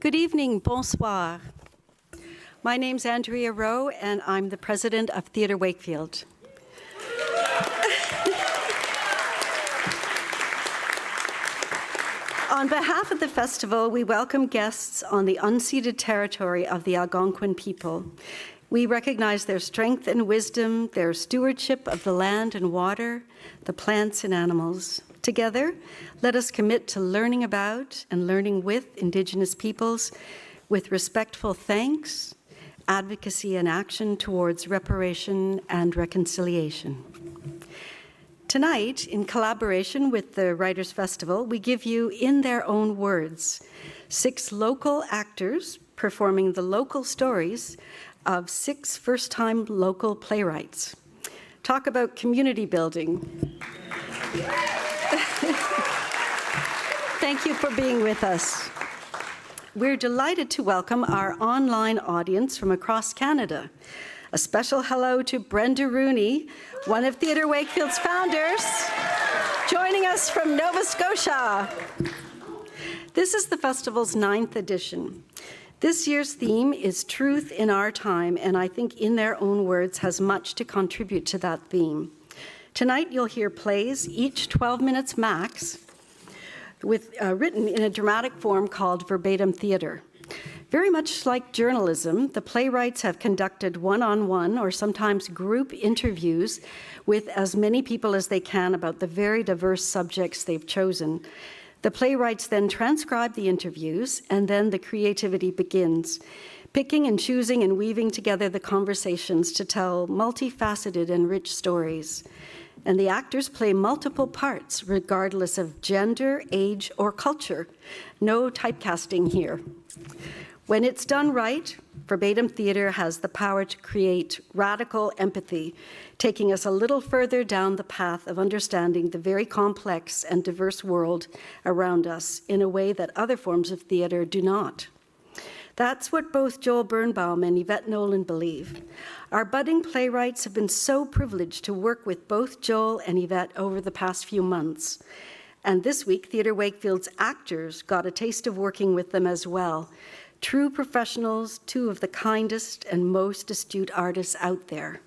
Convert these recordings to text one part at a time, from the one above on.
Good evening, bonsoir. My name's Andrea Rowe, and I'm the president of Theatre Wakefield. On behalf of the festival, we welcome guests on the unceded territory of the Algonquin people. We recognize their strength and wisdom, their stewardship of the land and water, the plants and animals. Together, let us commit to learning about and learning with Indigenous peoples with respectful thanks, advocacy, and action towards reparation and reconciliation. Tonight, in collaboration with the Writers' Festival, we give you, in their own words, 6 local actors performing the local stories of 6 first-time local playwrights. Talk about community building. Thank you for being with us. We're delighted to welcome our online audience from across Canada. A special hello to Brenda Rooney, one of Theatre Wakefield's founders, joining us from Nova Scotia. This is the festival's 9th edition. This year's theme is Truth in Our Time, and I think in their own words has much to contribute to that theme. Tonight you'll hear plays, each 12 minutes max, written in a dramatic form called verbatim theatre. Very much like journalism, the playwrights have conducted one-on-one or sometimes group interviews with as many people as they can about the very diverse subjects they've chosen. The playwrights then transcribe the interviews, and then the creativity begins, picking and choosing and weaving together the conversations to tell multifaceted and rich stories. And the actors play multiple parts, regardless of gender, age, or culture. No typecasting here. When it's done right, verbatim theatre has the power to create radical empathy, taking us a little further down the path of understanding the very complex and diverse world around us in a way that other forms of theatre do not. That's what both Joel Bernbaum and Yvette Nolan believe. Our budding playwrights have been so privileged to work with both Joel and Yvette over the past few months. And this week, Theatre Wakefield's actors got a taste of working with them as well. True professionals, 2 of the kindest and most astute artists out there.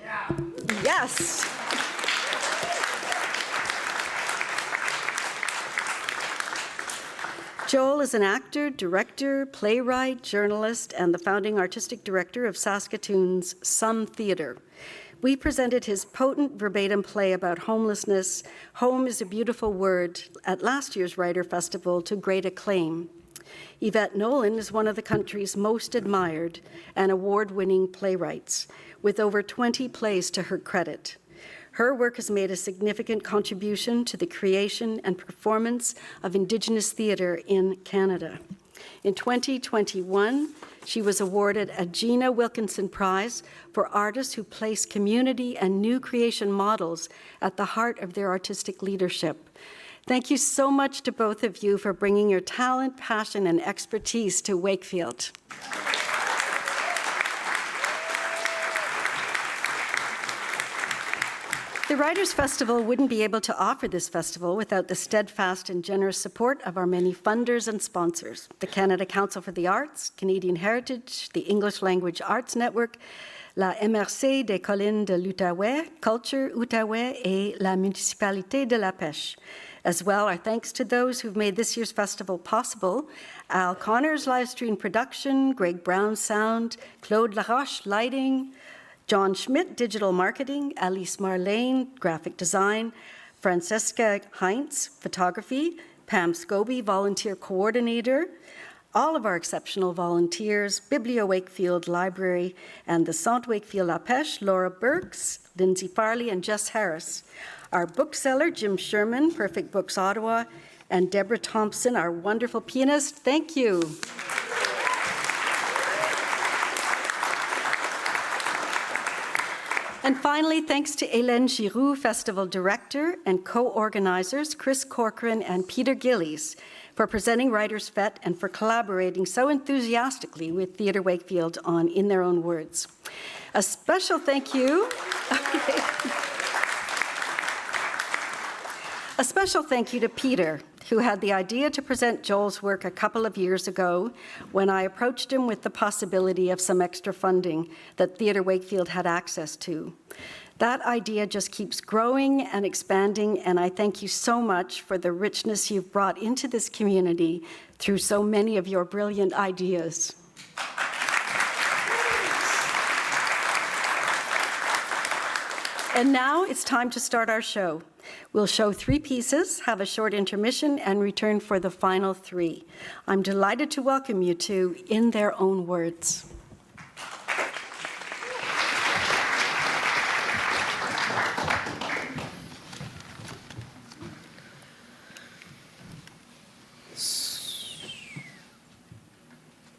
Yeah. Yes. Joel is an actor, director, playwright, journalist, and the founding artistic director of Saskatoon's Some Theatre. We presented his potent verbatim play about homelessness, Home is a Beautiful Word, at last year's Writer Festival to great acclaim. Yvette Nolan is one of the country's most admired and award-winning playwrights, with over 20 plays to her credit. Her work has made a significant contribution to the creation and performance of Indigenous theatre in Canada. In 2021, she was awarded a Gina Wilkinson Prize for artists who place community and new creation models at the heart of their artistic leadership. Thank you so much to both of you for bringing your talent, passion, and expertise to Wakefield. The Writers' Festival wouldn't be able to offer this festival without the steadfast and generous support of our many funders and sponsors, the Canada Council for the Arts, Canadian Heritage, the English Language Arts Network, la MRC des Collines de l'Outaouais, Culture Outaouais, et la Municipalité de LaPeche. As well, our thanks to those who've made this year's festival possible: Al Connor's live stream production, Greg Brown's sound, Claude Laroche lighting, John Schmidt, digital marketing, Alice Marlane, graphic design, Francesca Heinz, photography, Pam Scobie, volunteer coordinator, all of our exceptional volunteers, Biblio Wakefield Library, and the Centre Wakefield LaPeche, Laura Burks, Lindsay Farley, and Jess Harris. Our bookseller, Jim Sherman, Perfect Books Ottawa, and Deborah Thompson, our wonderful pianist. Thank you. And finally, thanks to Hélène Giroux, Festival Director, and co-organizers Chris Corcoran and Peter Gillies for presenting WritersFete and for collaborating so enthusiastically with Theatre Wakefield on In Their Own Words. A special thank you. A special thank you to Peter. who had the idea to present Joel's work a couple of years ago when I approached him with the possibility of some extra funding that Theatre Wakefield had access to. That idea just keeps growing and expanding, and I thank you so much for the richness you've brought into this community through so many of your brilliant ideas. And now it's time to start our show. We'll show 3 pieces, have a short intermission, and return for the final 3. I'm delighted to welcome you to In Their Own Words.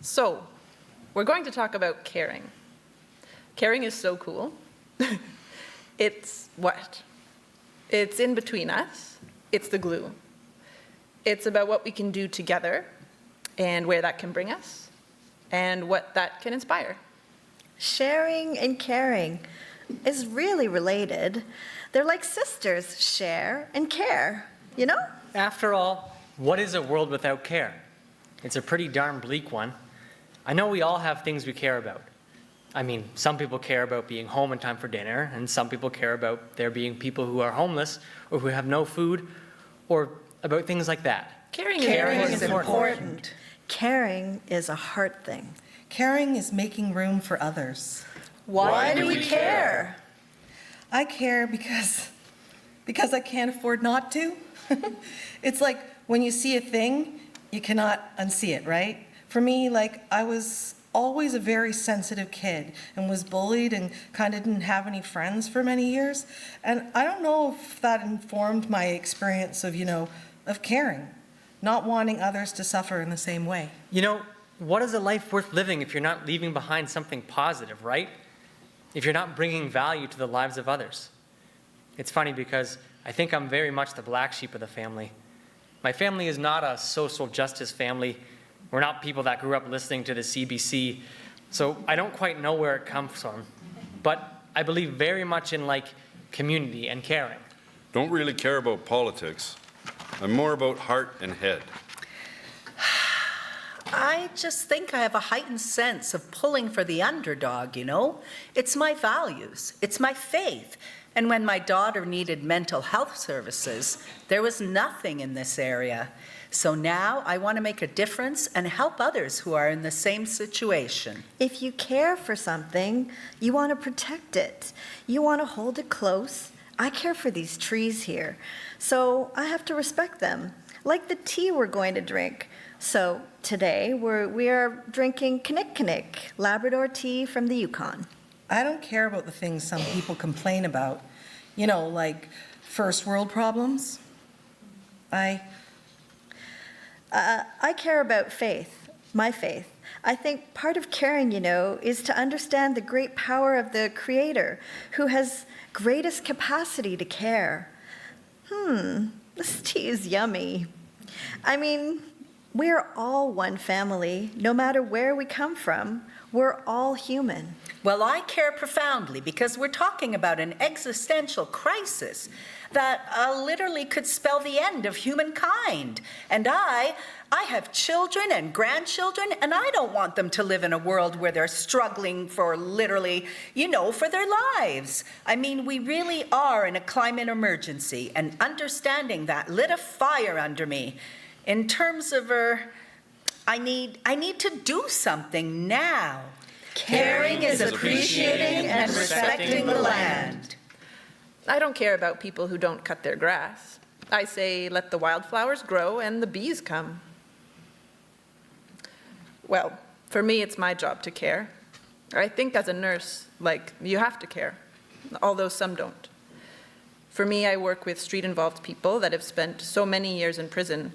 So, we're going to talk about caring. Caring is so cool. It's what? It's in between us. It's the glue. It's about what we can do together and where that can bring us and what that can inspire. Sharing and caring is really related. They're like sisters, share and care, you know? After all, what is a world without care? It's a pretty darn bleak one. I know we all have things we care about. I mean, some people care about being home in time for dinner, and some people care about there being people who are homeless or who have no food, or about things like that. Caring is important. Caring is a heart thing. Caring is making room for others. Why do we care? I care because I can't afford not to. It's like when you see a thing, you cannot unsee it, right? For me, like, I was always a very sensitive kid and was bullied and kind of didn't have any friends for many years. And I don't know if that informed my experience of, of caring, not wanting others to suffer in the same way. You know, what is a life worth living if you're not leaving behind something positive, right? If you're not bringing value to the lives of others. It's funny because I think I'm very much the black sheep of the family. My family is not a social justice family. We're not people that grew up listening to the CBC, so I don't quite know where it comes from. But I believe very much in, community and caring. Don't really care about politics. I'm more about heart and head. I just think I have a heightened sense of pulling for the underdog, It's my values. It's my faith. And when my daughter needed mental health services, there was nothing in this area. So now I want to make a difference and help others who are in the same situation. If you care for something, you want to protect it. You want to hold it close. I care for these trees here, so I have to respect them, like the tea we're going to drink. So today we are drinking Kinnick, Labrador tea from the Yukon. I don't care about the things some people complain about, like first world problems. I care about faith, my faith. I think part of caring, is to understand the great power of the Creator who has greatest capacity to care. This tea is yummy. I mean, we're all one family, no matter where we come from. We're all human. Well, I care profoundly because we're talking about an existential crisis that literally could spell the end of humankind. And I have children and grandchildren, and I don't want them to live in a world where they're struggling for literally, for their lives. I mean, we really are in a climate emergency, and understanding that lit a fire under me in terms of I need to do something now. Caring is appreciating and respecting the land. I don't care about people who don't cut their grass. I say, let the wildflowers grow and the bees come. Well, for me, it's my job to care. I think as a nurse, you have to care, although some don't. For me, I work with street-involved people that have spent so many years in prison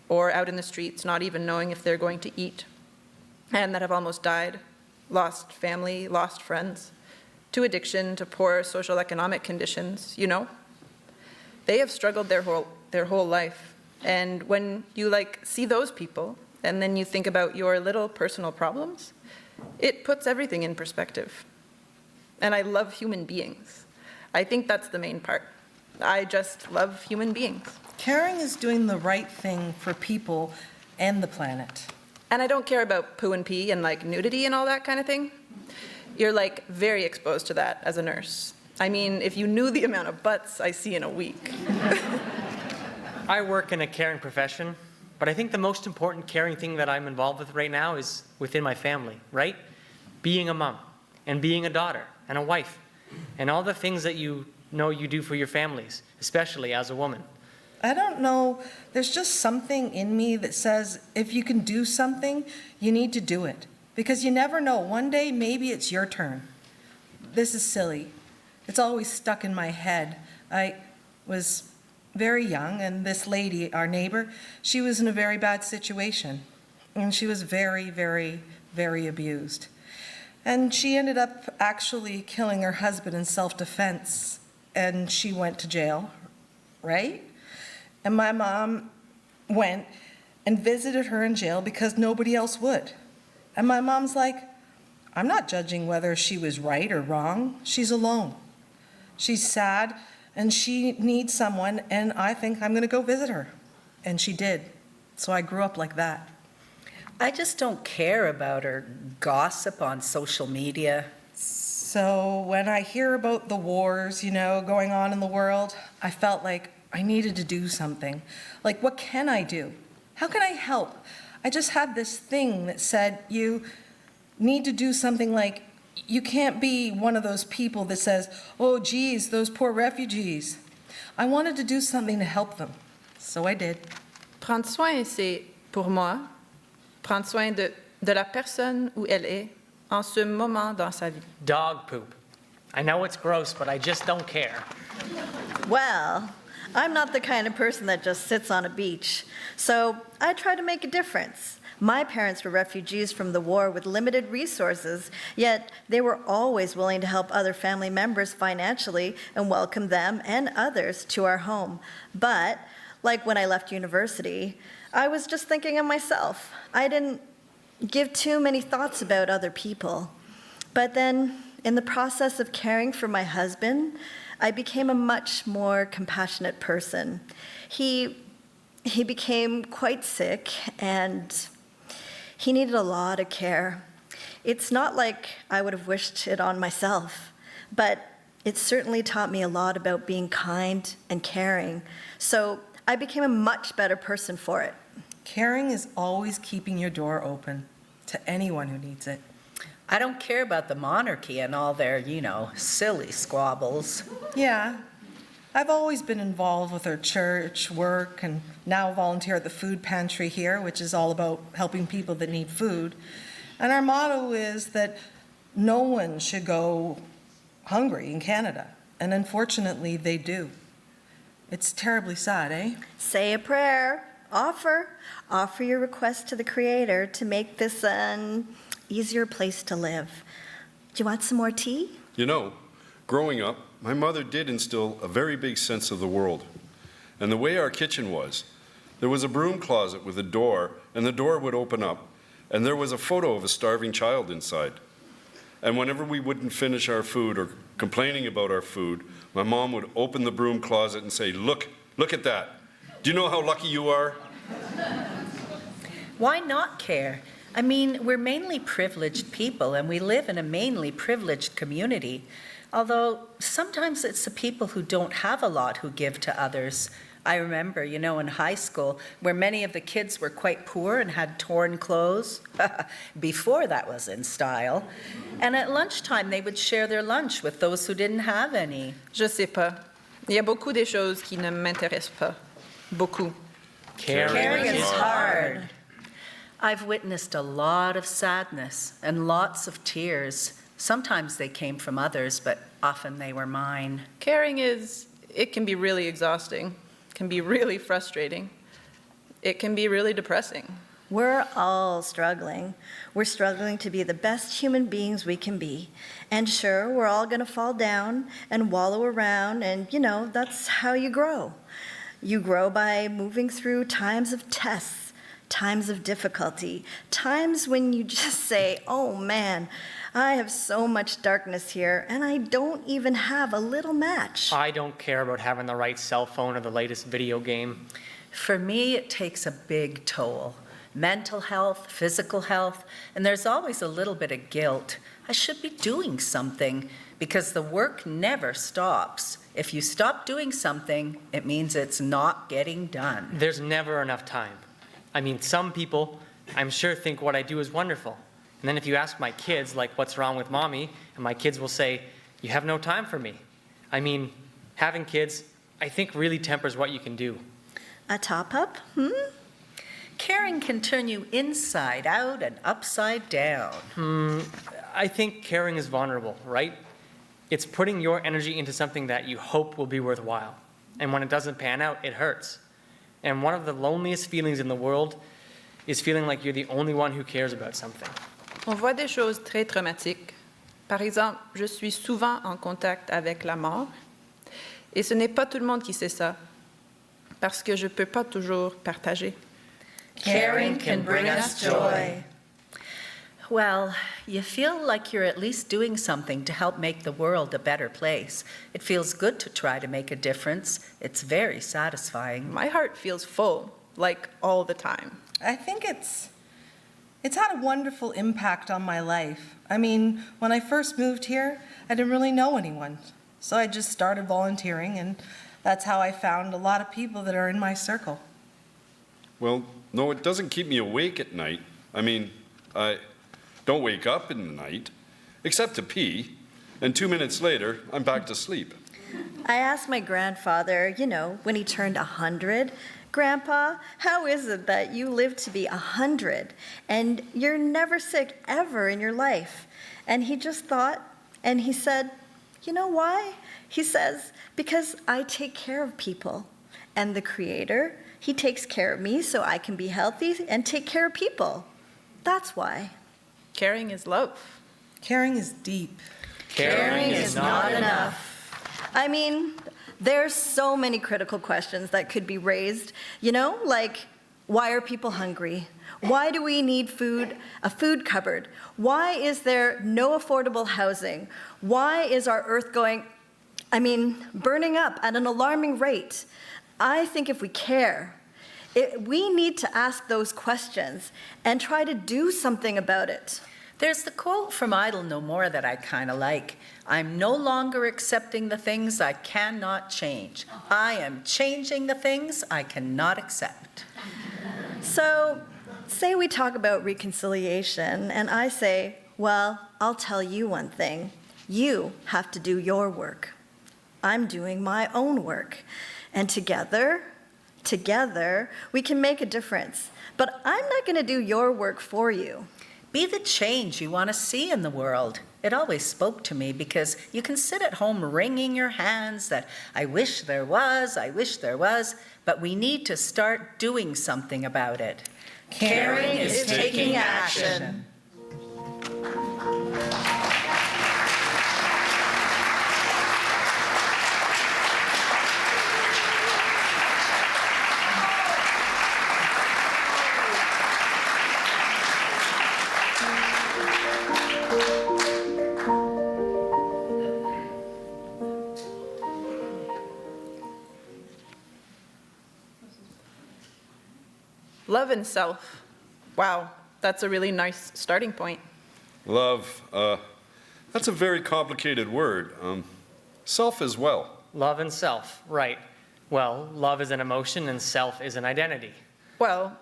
or out in the streets not even knowing if they're going to eat, and that have almost died, lost family, lost friends, to addiction, to poor social economic conditions, They have struggled their whole life. And when you see those people, and then you think about your little personal problems, it puts everything in perspective. And I love human beings. I think that's the main part. I just love human beings. Caring is doing the right thing for people and the planet. And I don't care about poo and pee and like nudity and all that kind of thing. You're like very exposed to that as a nurse. I mean, if you knew the amount of butts I see in a week. I work in a caring profession, but I think the most important caring thing that I'm involved with right now is within my family, right? Being a mom and being a daughter and a wife and all the things that you know you do for your families, especially as a woman. I don't know, there's just something in me that says if you can do something, you need to do it. Because you never know, one day maybe it's your turn. This is silly. It's always stuck in my head. I was very young, and this lady, our neighbor, she was in a very bad situation. And she was very, very, very abused. And she ended up actually killing her husband in self-defense, and she went to jail, right? And my mom went and visited her in jail because nobody else would. And my mom's like, I'm not judging whether she was right or wrong. She's alone. She's sad, and she needs someone, and I think I'm going to go visit her. And she did. So I grew up like that. I just don't care about her gossip on social media. So when I hear about the wars, going on in the world, I felt like I needed to do something. Like, what can I do? How can I help? I just had this thing that said, you need to do something. Like, you can't be one of those people that says, oh, geez, those poor refugees. I wanted to do something to help them. So I did. Prendre soin, c'est, pour moi, prendre soin de la personne où elle est en ce moment dans sa vie. Dog poop. I know it's gross, but I just don't care. Well, I'm not the kind of person that just sits on a beach, so I try to make a difference. My parents were refugees from the war with limited resources, yet they were always willing to help other family members financially and welcome them and others to our home. But, like when I left university, I was just thinking of myself. I didn't give too many thoughts about other people. But then, in the process of caring for my husband, I became a much more compassionate person. He became quite sick, and he needed a lot of care. It's not like I would have wished it on myself, but it certainly taught me a lot about being kind and caring. So I became a much better person for it. Caring is always keeping your door open to anyone who needs it. I don't care about the monarchy and all their, silly squabbles. Yeah, I've always been involved with our church, work, and now volunteer at the food pantry here, which is all about helping people that need food. And our motto is that no one should go hungry in Canada. And unfortunately, they do. It's terribly sad, eh? Say a prayer. Offer your request to the Creator to make this an easier place to live. Do you want some more tea? Growing up, my mother did instill a very big sense of the world. And the way our kitchen was, there was a broom closet with a door, and the door would open up, and there was a photo of a starving child inside. And whenever we wouldn't finish our food or complaining about our food, my mom would open the broom closet and say, look at that. Do you know how lucky you are? Why not care? I mean, we're mainly privileged people, and we live in a mainly privileged community. Although sometimes it's the people who don't have a lot who give to others. I remember, in high school, where many of the kids were quite poor and had torn clothes, before that was in style. And at lunchtime, they would share their lunch with those who didn't have any. Je sais pas. Il y a beaucoup des choses qui ne m'intéressent pas. Beaucoup. Caring is hard. I've witnessed a lot of sadness and lots of tears. Sometimes they came from others, but often they were mine. Caring it can be really exhausting, can be really frustrating. It can be really depressing. We're all struggling. We're struggling to be the best human beings we can be. And sure, we're all going to fall down and wallow around, and that's how you grow. You grow by moving through times of tests, times of difficulty, times when you just say, oh man, I have so much darkness here, and I don't even have a little match. I don't care about having the right cell phone or the latest video game. For me, it takes a big toll. Mental health, physical health, and there's always a little bit of guilt. I should be doing something because the work never stops. If you stop doing something, it means it's not getting done. There's never enough time. I mean, some people, I'm sure, think what I do is wonderful. And then if you ask my kids, like, what's wrong with mommy? And my kids will say, you have no time for me. I mean, having kids, I think, really tempers what you can do. A top-up? Caring can turn you inside out and upside down. I think caring is vulnerable, right? It's putting your energy into something that you hope will be worthwhile. And when it doesn't pan out, it hurts. And one of the loneliest feelings in the world is feeling like you're the only one who cares about something. On voit des choses très traumatiques. Par exemple, je suis souvent en contact avec la mort. Et ce n'est pas tout le monde qui sait ça. Parce que je ne peux pas toujours partager. Caring can bring us joy. Well, you feel like you're at least doing something to help make the world a better place. It feels good to try to make a difference. It's very satisfying. My heart feels full, like all the time. I think it's had a wonderful impact on my life. I mean, when I first moved here, I didn't really know anyone. So I just started volunteering, and that's how I found a lot of people that are in my circle. Well, no, it doesn't keep me awake at night. I mean, I don't wake up in the night, except to pee, and 2 minutes later, I'm back to sleep. I asked my grandfather, when he turned 100, Grandpa, how is it that you live to be 100 and you're never sick ever in your life? And he just thought, and he said, you know why? He says, because I take care of people. And the Creator, He takes care of me so I can be healthy and take care of people. That's why. Caring is love. Caring is deep. Caring is not enough. I mean, there's so many critical questions that could be raised, like, why are people hungry? Why do we need food, a food cupboard? Why is there no affordable housing? Why is our earth burning up at an alarming rate? I think if we care, we need to ask those questions and try to do something about it. There's the quote from Idle No More that I kind of like. I'm no longer accepting the things I cannot change. I am changing the things I cannot accept. So, say we talk about reconciliation, and I say, well, I'll tell you one thing. You have to do your work. I'm doing my own work. And together, we can make a difference. But I'm not going to do your work for you. Be the change you want to see in the world. It always spoke to me because you can sit at home wringing your hands that I wish there was, but we need to start doing something about it. Caring is taking action. Love and self. Wow, that's a really nice starting point. Love, that's a very complicated word. Self as well. Love and self, right. Well, love is an emotion and self is an identity. Well,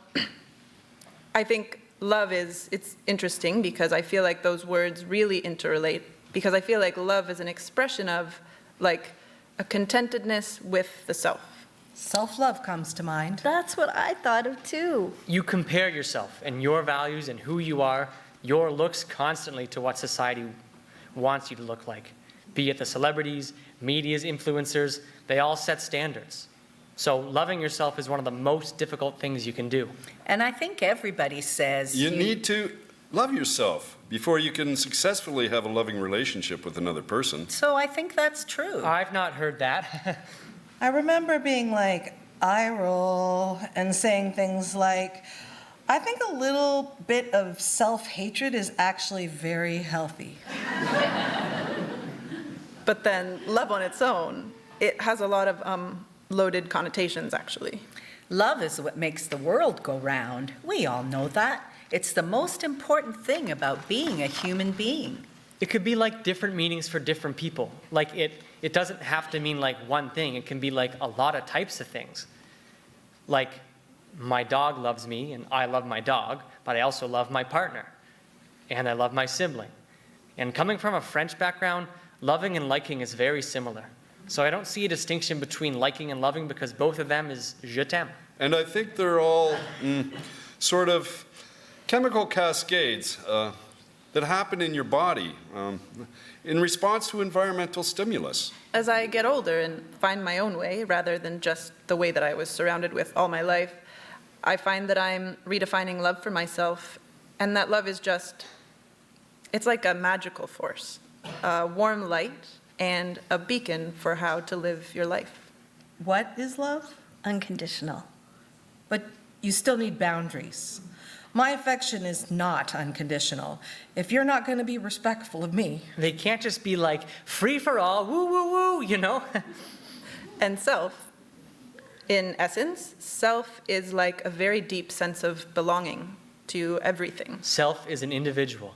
I think love it's interesting because I feel like those words really interrelate, because I feel like love is an expression of like a contentedness with the self. Self-love comes to mind. That's what I thought of too. You compare yourself and your values and who you are, your looks constantly to what society wants you to look like. Be it the celebrities, media's influencers, they all set standards. So loving yourself is one of the most difficult things you can do. And I think everybody says You need to love yourself before you can successfully have a loving relationship with another person. So I think that's true. I've not heard that. I remember being like, I roll, and saying things like, I think a little bit of self-hatred is actually very healthy. But then love on its own, it has a lot of loaded connotations, actually. Love is what makes the world go round. We all know that. It's the most important thing about being a human being. It could be like different meanings for different people. Like it doesn't have to mean like one thing. It can be like a lot of types of things. Like my dog loves me and I love my dog, but I also love my partner and I love my sibling. And coming from a French background, loving and liking is very similar. So I don't see a distinction between liking and loving because both of them is je t'aime. And I think they're all sort of chemical cascades that happen in your body in response to environmental stimulus. As I get older and find my own way, rather than just the way that I was surrounded with all my life, I find that I'm redefining love for myself, and that love is just, it's like a magical force, a warm light, and a beacon for how to live your life. What is love? Unconditional. But you still need boundaries. My affection is not unconditional. If you're not going to be respectful of me. They can't just be like free for all, woo, woo, woo, you know? And self, in essence, self is like a very deep sense of belonging to everything. Self is an individual.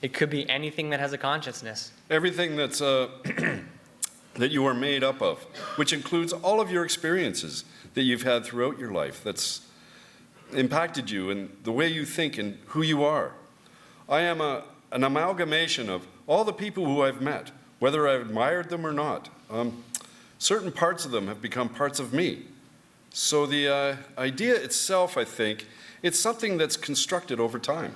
It could be anything that has a consciousness. Everything that's that you are made up of, which includes all of your experiences that you've had throughout your life, that's impacted you and the way you think and who you are. I am an amalgamation of all the people who I've met, whether I've admired them or not. Certain parts of them have become parts of me. So the idea itself, I think, it's something that's constructed over time.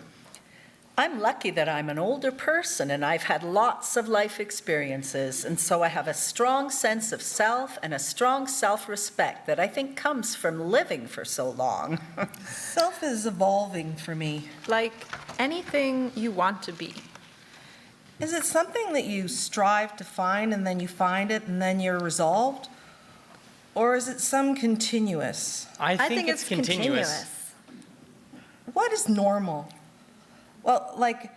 I'm lucky that I'm an older person and I've had lots of life experiences, and so I have a strong sense of self and a strong self-respect that I think comes from living for so long. Self is evolving for me. Like anything you want to be. Is it something that you strive to find and then you find it and then you're resolved? Or is it some continuous? I think it's continuous. What is normal? Well, like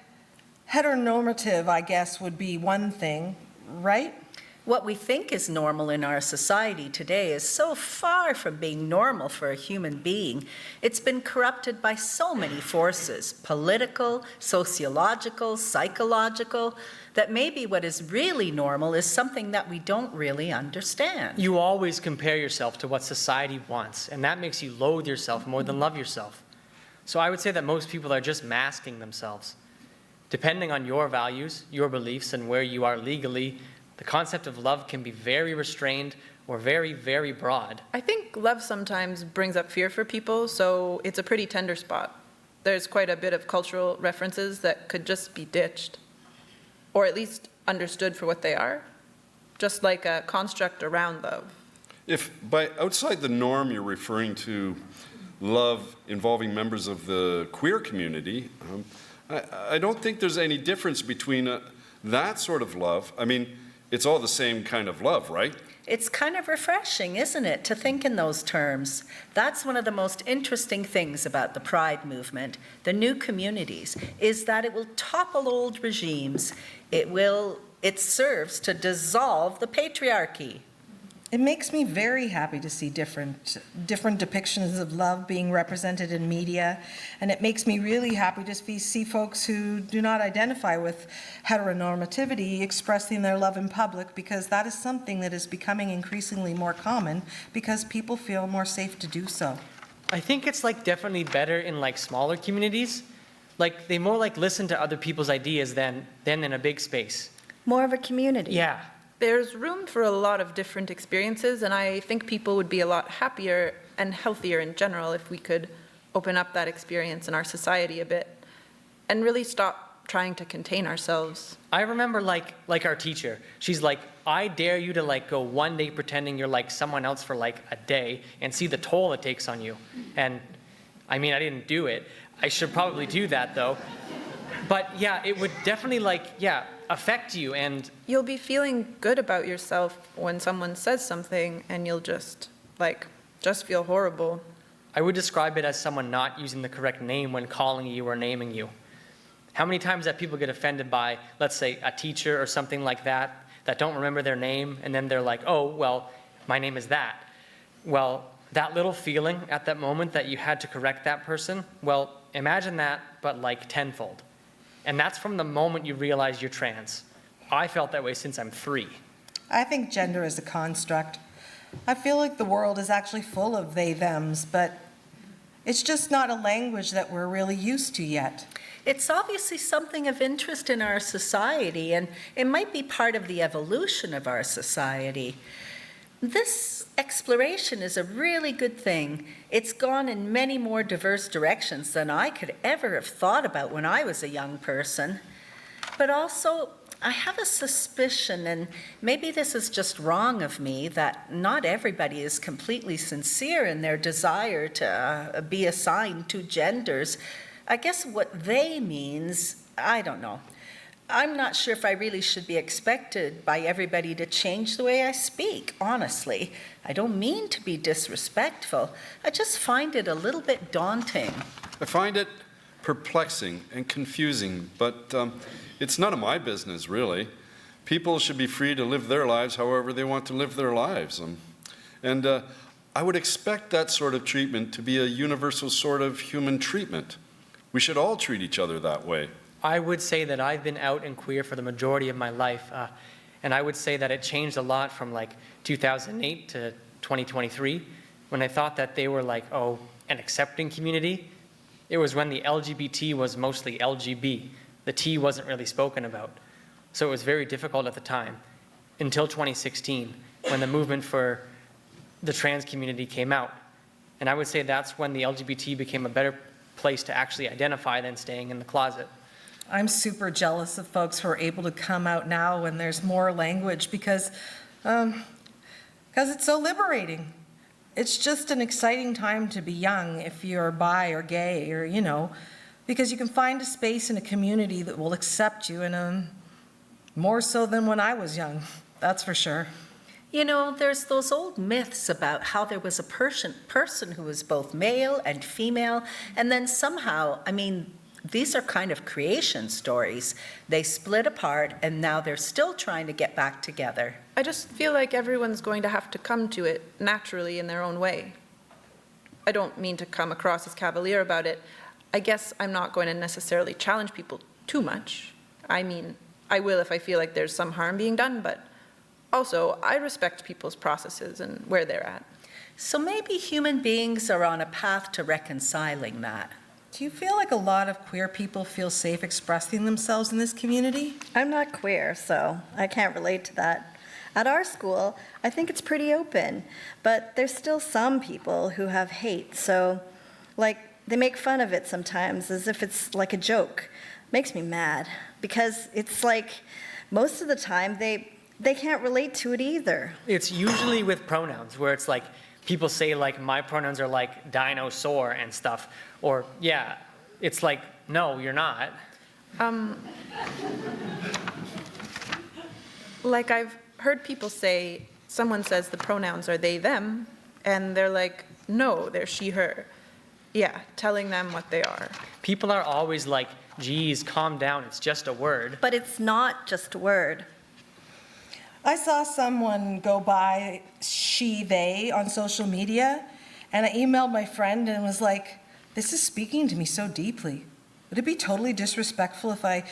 heteronormative, I guess, would be one thing, right? What we think is normal in our society today is so far from being normal for a human being. It's been corrupted by so many forces, political, sociological, psychological, that maybe what is really normal is something that we don't really understand. You always compare yourself to what society wants, and that makes you loathe yourself more than love yourself. So I would say that most people are just masking themselves. Depending on your values, your beliefs, and where you are legally, the concept of love can be very restrained or very, very broad. I think love sometimes brings up fear for people, so it's a pretty tender spot. There's quite a bit of cultural references that could just be ditched, or at least understood for what they are, just like a construct around love. If by outside the norm you're referring to love involving members of the queer community, I don't think there's any difference between that sort of love. I mean, it's all the same kind of love, right? It's kind of refreshing, isn't it, to think in those terms? That's one of the most interesting things about the Pride movement, the new communities, is that it will topple old regimes. It serves to dissolve the patriarchy. It makes me very happy to see different depictions of love being represented in media, and it makes me really happy to see folks who do not identify with heteronormativity expressing their love in public, because that is something that is becoming increasingly more common because people feel more safe to do so. I think it's like definitely better in like smaller communities. Like they more like listen to other people's ideas than in a big space. More of a community. Yeah. There's room for a lot of different experiences, and I think people would be a lot happier and healthier in general if we could open up that experience in our society a bit and really stop trying to contain ourselves. I remember like our teacher, she's like, I dare you to like go one day pretending you're like someone else for like a day and see the toll it takes on you. And I mean, I didn't do it. I should probably do that though. But yeah, it would definitely affect you, and you'll be feeling good about yourself when someone says something and you'll just feel horrible. I would describe it as someone not using the correct name when calling you or naming you. How many times that people get offended by, let's say, a teacher or something like that, that don't remember their name, and then they're like, oh, well, my name is that. Well, that little feeling at that moment that you had to correct that person, well, imagine that, but like tenfold. And that's from the moment you realize you're trans. I felt that way since I'm 3. I think gender is a construct. I feel like the world is actually full of they, thems, but it's just not a language that we're really used to yet. It's obviously something of interest in our society, and it might be part of the evolution of our society. This exploration is a really good thing. It's gone in many more diverse directions than I could ever have thought about when I was a young person. But also, I have a suspicion, and maybe this is just wrong of me, that not everybody is completely sincere in their desire to be assigned two genders. I guess what they means, I don't know. I'm not sure if I really should be expected by everybody to change the way I speak, honestly. I don't mean to be disrespectful. I just find it a little bit daunting. I find it perplexing and confusing, but it's none of my business, really. People should be free to live their lives however they want to live their lives. And I would expect that sort of treatment to be a universal sort of human treatment. We should all treat each other that way. I would say that I've been out and queer for the majority of my life, and I would say that it changed a lot from like 2008 to 2023, when I thought that they were like, oh, an accepting community. It was when the LGBT was mostly LGB. The T wasn't really spoken about. So it was very difficult at the time, until 2016, when the movement for the trans community came out. And I would say that's when the LGBT became a better place to actually identify than staying in the closet. I'm super jealous of folks who are able to come out now when there's more language because it's so liberating. It's just an exciting time to be young if you're bi or gay or, because you can find a space in a community that will accept you, and more so than when I was young, that's for sure. There's those old myths about how there was a person who was both male and female, and then somehow, these are kind of creation stories. They split apart, and now they're still trying to get back together. I just feel like everyone's going to have to come to it naturally in their own way. I don't mean to come across as cavalier about it. I guess I'm not going to necessarily challenge people too much. I will if I feel like there's some harm being done, but also I respect people's processes and where they're at. So maybe human beings are on a path to reconciling that. Do you feel like a lot of queer people feel safe expressing themselves in this community? I'm not queer, so I can't relate to that. At our school, I think it's pretty open, but there's still some people who have hate, so, they make fun of it sometimes as if it's like a joke. Makes me mad, because it's like, most of the time, they can't relate to it either. It's usually with pronouns, where it's like, people say like, my pronouns are like dinosaur and stuff, or yeah, it's like, no, you're not. Like I've heard people say, someone says the pronouns are they, them, and they're like, no, they're she, her. Yeah, telling them what they are. People are always like, geez, calm down, it's just a word. But it's not just a word. I saw someone go by she, they on social media, and I emailed my friend and was like, this is speaking to me so deeply. Would it be totally disrespectful if I,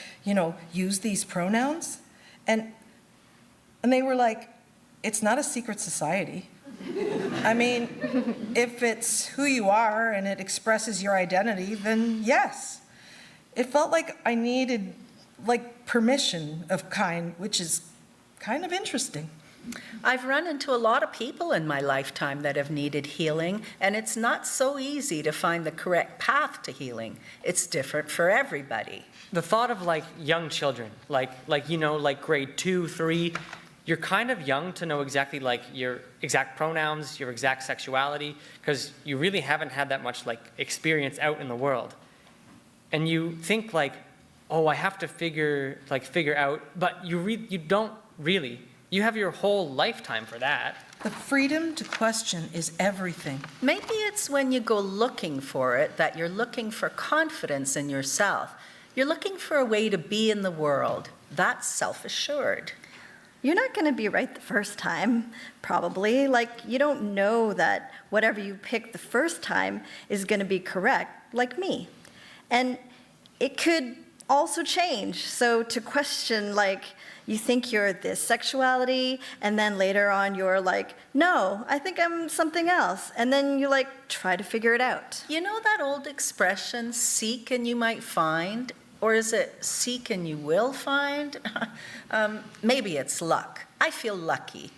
use these pronouns? And they were like, it's not a secret society. If it's who you are and it expresses your identity, then yes. It felt like I needed, permission of kind, which is kind of interesting. I've run into a lot of people in my lifetime that have needed healing, and it's not so easy to find the correct path to healing. It's different for everybody. The thought of young children, grade 2, 3, you're kind of young to know exactly your exact pronouns, your exact sexuality, because you really haven't had that much experience out in the world. And you think oh, I have to figure out, but you don't really. You have your whole lifetime for that. The freedom to question is everything. Maybe it's when you go looking for it that you're looking for confidence in yourself. You're looking for a way to be in the world. That's self-assured. You're not going to be right the first time, probably. Like, you don't know that whatever you pick the first time is going to be correct, like me. And it could also change. So to question, like, you think you're this sexuality, and then later on you're like, no, I think I'm something else. And then you, like, try to figure it out. You know that old expression, seek and you might find? Or is it seek and you will find? Maybe it's luck. I feel lucky.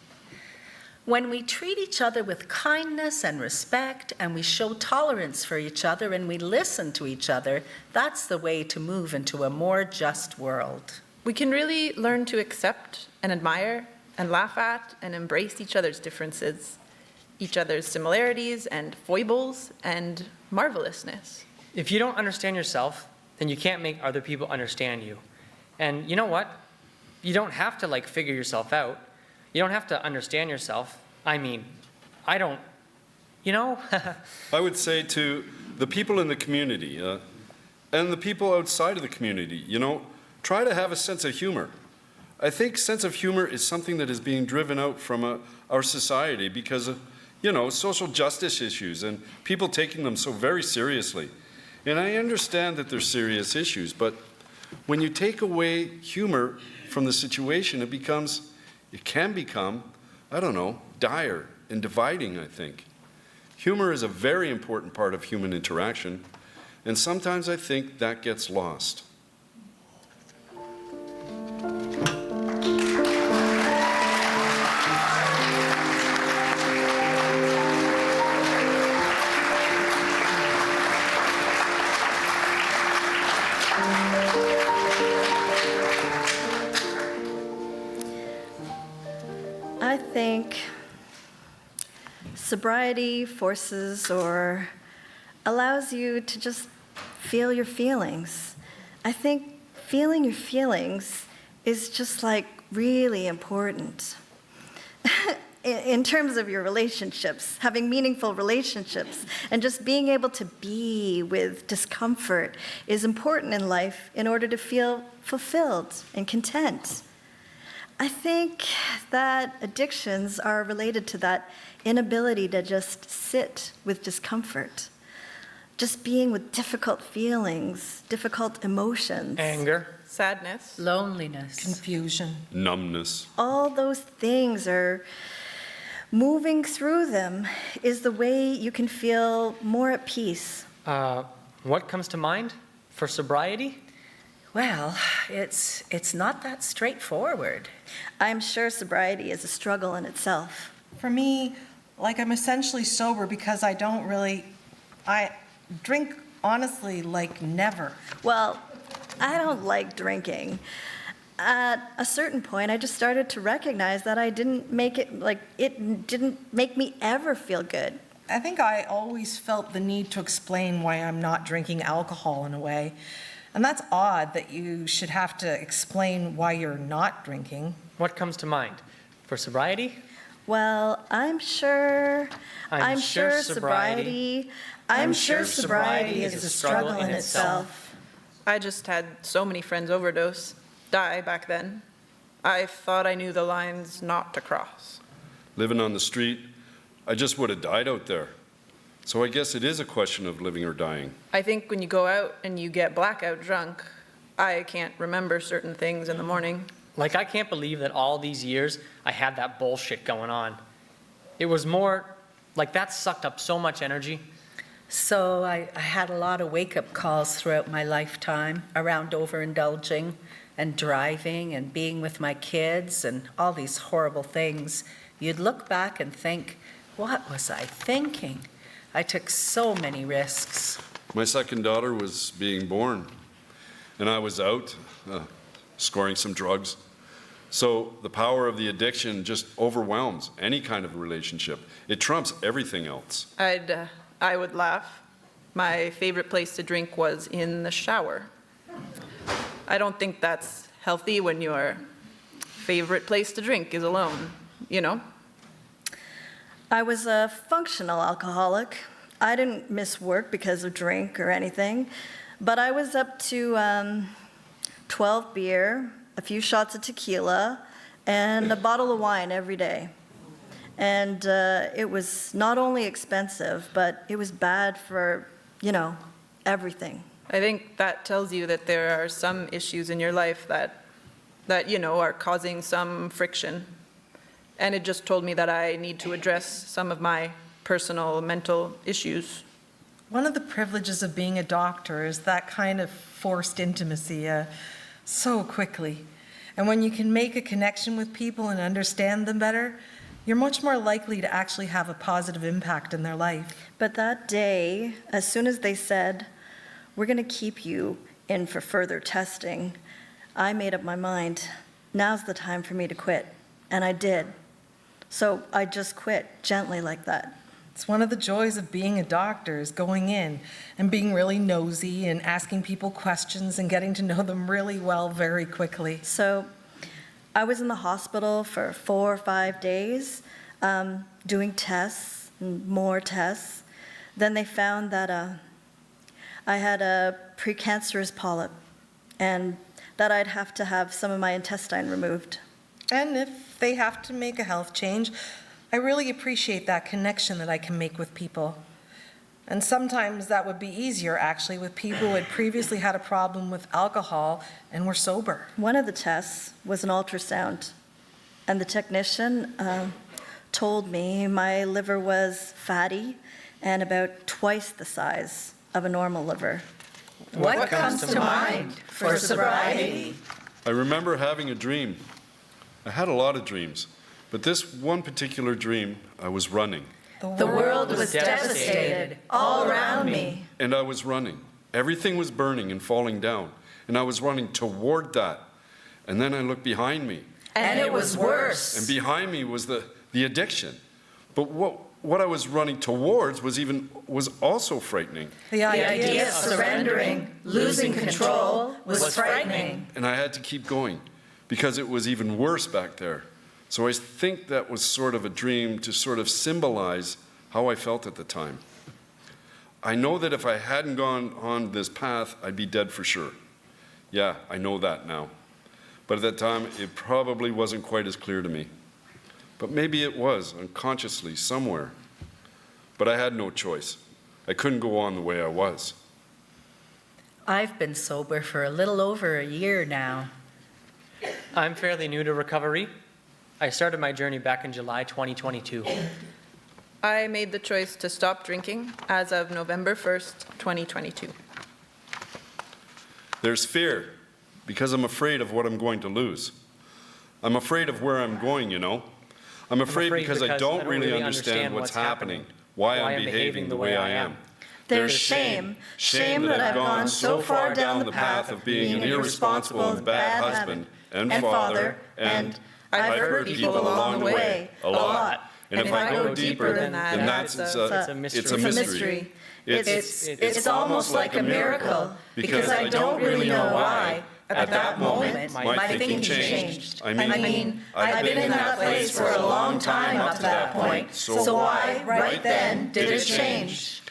When we treat each other with kindness and respect, and we show tolerance for each other, and we listen to each other, that's the way to move into a more just world. We can really learn to accept and admire and laugh at and embrace each other's differences, each other's similarities and foibles and marvelousness. If you don't understand yourself, then you can't make other people understand you. And you know what? You don't have to figure yourself out. You don't have to understand yourself. I mean, I don't, I would say to the people in the community and the people outside of the community, try to have a sense of humor. I think sense of humor is something that is being driven out from our society because of, social justice issues and people taking them so very seriously. And I understand that they're serious issues, but when you take away humor from the situation, it can become, dire and dividing, I think. Humor is a very important part of human interaction, and sometimes I think that gets lost. I think sobriety forces or allows you to just feel your feelings. I think feeling your feelings is just really important. In terms of your relationships, having meaningful relationships, and just being able to be with discomfort is important in life in order to feel fulfilled and content. I think that addictions are related to that inability to just sit with discomfort, just being with difficult feelings, difficult emotions. Anger. Sadness. Loneliness. Confusion. Numbness. All those things are moving through them is the way you can feel more at peace. What comes to mind for sobriety? Well, it's not that straightforward. I'm sure sobriety is a struggle in itself. For me, I'm essentially sober because I drink honestly never. Well, I don't like drinking. At a certain point, I just started to recognize that I didn't make it, it didn't make me ever feel good. I think I always felt the need to explain why I'm not drinking alcohol in a way. And that's odd that you should have to explain why you're not drinking. What comes to mind for sobriety? Well, I'm sure sobriety is a struggle in itself. I just had so many friends overdose, die back then. I thought I knew the lines not to cross. Living on the street, I just would have died out there. So I guess it is a question of living or dying. I think when you go out and you get blackout drunk, I can't remember certain things in the morning. I can't believe that all these years I had that bullshit going on. It was more that sucked up so much energy. So I had a lot of wake-up calls throughout my lifetime around overindulging and driving and being with my kids and all these horrible things. You'd look back and think, what was I thinking? I took so many risks. My second daughter was being born, and I was out scoring some drugs. So the power of the addiction just overwhelms any kind of relationship. It trumps everything else. I would laugh. My favorite place to drink was in the shower. I don't think that's healthy when your favorite place to drink is alone, I was a functional alcoholic. I didn't miss work because of drink or anything, but I was up to 12 beer, a few shots of tequila, and a bottle of wine every day. And it was not only expensive, but it was bad for, everything. I think that tells you that there are some issues in your life that are causing some friction. And it just told me that I need to address some of my personal mental issues. One of the privileges of being a doctor is that kind of forced intimacy so quickly. And when you can make a connection with people and understand them better, you're much more likely to actually have a positive impact in their life. But that day, as soon as they said, "We're going to keep you in for further testing," I made up my mind. Now's the time for me to quit. And I did. So I just quit, gently like that. It's one of the joys of being a doctor, is going in and being really nosy and asking people questions and getting to know them really well very quickly. So I was in the hospital for 4 or 5 days, doing tests and more tests. Then they found that I had a precancerous polyp and that I'd have to have some of my intestine removed. And if they have to make a health change, I really appreciate that connection that I can make with people. And sometimes that would be easier, actually, with people who had previously had a problem with alcohol and were sober. One of the tests was an ultrasound, and the technician told me my liver was fatty and about twice the size of a normal liver. What comes to mind for sobriety? I remember having a dream. I had a lot of dreams, but this one particular dream, I was running. The world was devastated all around me. And I was running. Everything was burning and falling down, and I was running toward that. And then I looked behind me. And it was worse. And behind me was the addiction. But what I was running towards was also frightening. The idea of surrendering, losing control, was frightening. And I had to keep going because it was even worse back there. So I think that was sort of a dream to sort of symbolize how I felt at the time. I know that if I hadn't gone on this path, I'd be dead for sure. Yeah, I know that now. But at that time, it probably wasn't quite as clear to me. But maybe it was, unconsciously, somewhere. But I had no choice. I couldn't go on the way I was. I've been sober for a little over a year now. I'm fairly new to recovery. I started my journey back in July 2022. I made the choice to stop drinking as of November 1st, 2022. There's fear, because I'm afraid of what I'm going to lose. I'm afraid of where I'm going, you know. I'm afraid because I don't really understand what's happening, why I'm behaving the way I am. There's shame that I've gone so far down the path of being an irresponsible and bad husband and father, and I've hurt people along the way a lot. And if I go deeper than that, it's a mystery. It's almost like a miracle, because I don't really know why. At that moment, my thinking changed. I mean, I've been in that place for a long time up to that point, so why, right then, did it change?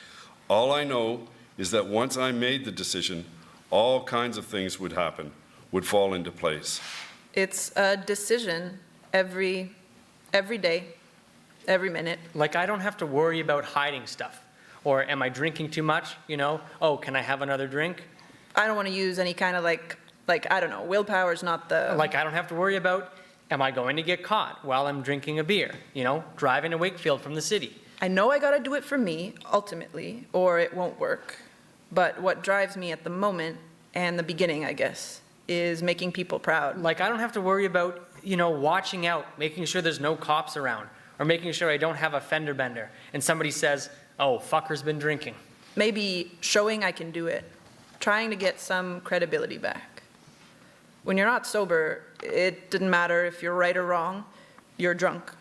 All I know is that once I made the decision, all kinds of things would happen, would fall into place. It's a decision every day, every minute. Like, I don't have to worry about hiding stuff. Or am I drinking too much? Oh, can I have another drink? I don't want to use any kind of like, I don't know, willpower's not the... Like, I don't have to worry about, am I going to get caught while I'm drinking a beer? Driving to Wakefield from the city. I know I got to do it for me, ultimately, or it won't work. But what drives me at the moment, and the beginning, I guess, is making people proud. Like, I don't have to worry about, watching out, making sure there's no cops around, or making sure I don't have a fender bender, and somebody says, oh, fucker's been drinking. Maybe showing I can do it, trying to get some credibility back. When you're not sober, it didn't matter if you're right or wrong, you're drunk.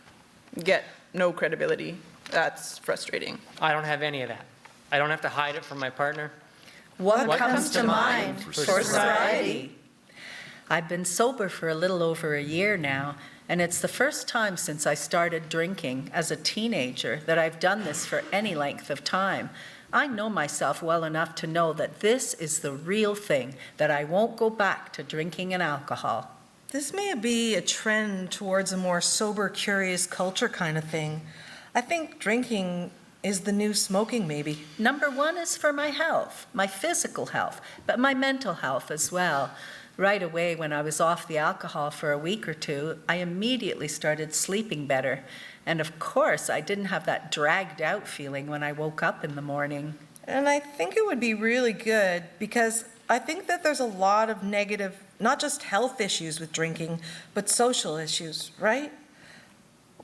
Get no credibility. That's frustrating. I don't have any of that. I don't have to hide it from my partner. What comes to mind for sobriety? I've been sober for a little over a year now, And it's the first time since I started drinking as a teenager that I've done this for any length of time. I know myself well enough to know that this is the real thing, that I won't go back to drinking and alcohol. This may be a trend towards a more sober, curious culture kind of thing. I think drinking is the new smoking, maybe. Number one is for my health, my physical health, but my mental health as well. Right away, when I was off the alcohol for a week or two, I immediately started sleeping better. And of course, I didn't have that dragged out feeling when I woke up in the morning. And I think it would be really good because I think that there's a lot of negative, not just health issues with drinking, but social issues, right?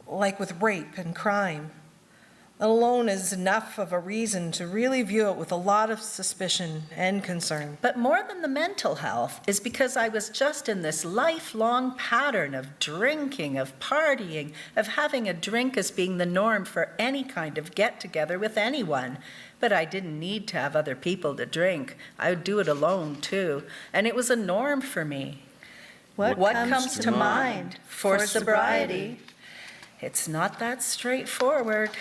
Like with rape and crime. That alone is enough of a reason to really view it with a lot of suspicion and concern. But more than the mental health is because I was just in this lifelong pattern of drinking, of partying, of having a drink as being the norm for any kind of get-together with anyone. But I didn't need to have other people to drink. I would do it alone, too. And it was a norm for me. What comes to mind for sobriety? It's not that straightforward.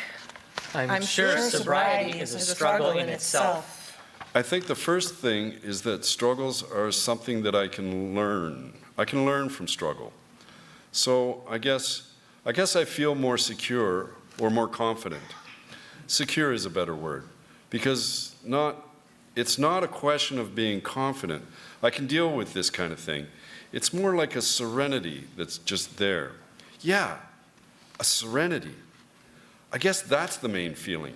I'm sure sobriety is a struggle in itself. I think the first thing is that struggles are something that I can learn. I can learn from struggle. So I guess I feel more secure or more confident. Secure is a better word because it's not a question of being confident. I can deal with this kind of thing. It's more like a serenity that's just there. Yeah, a serenity. I guess that's the main feeling,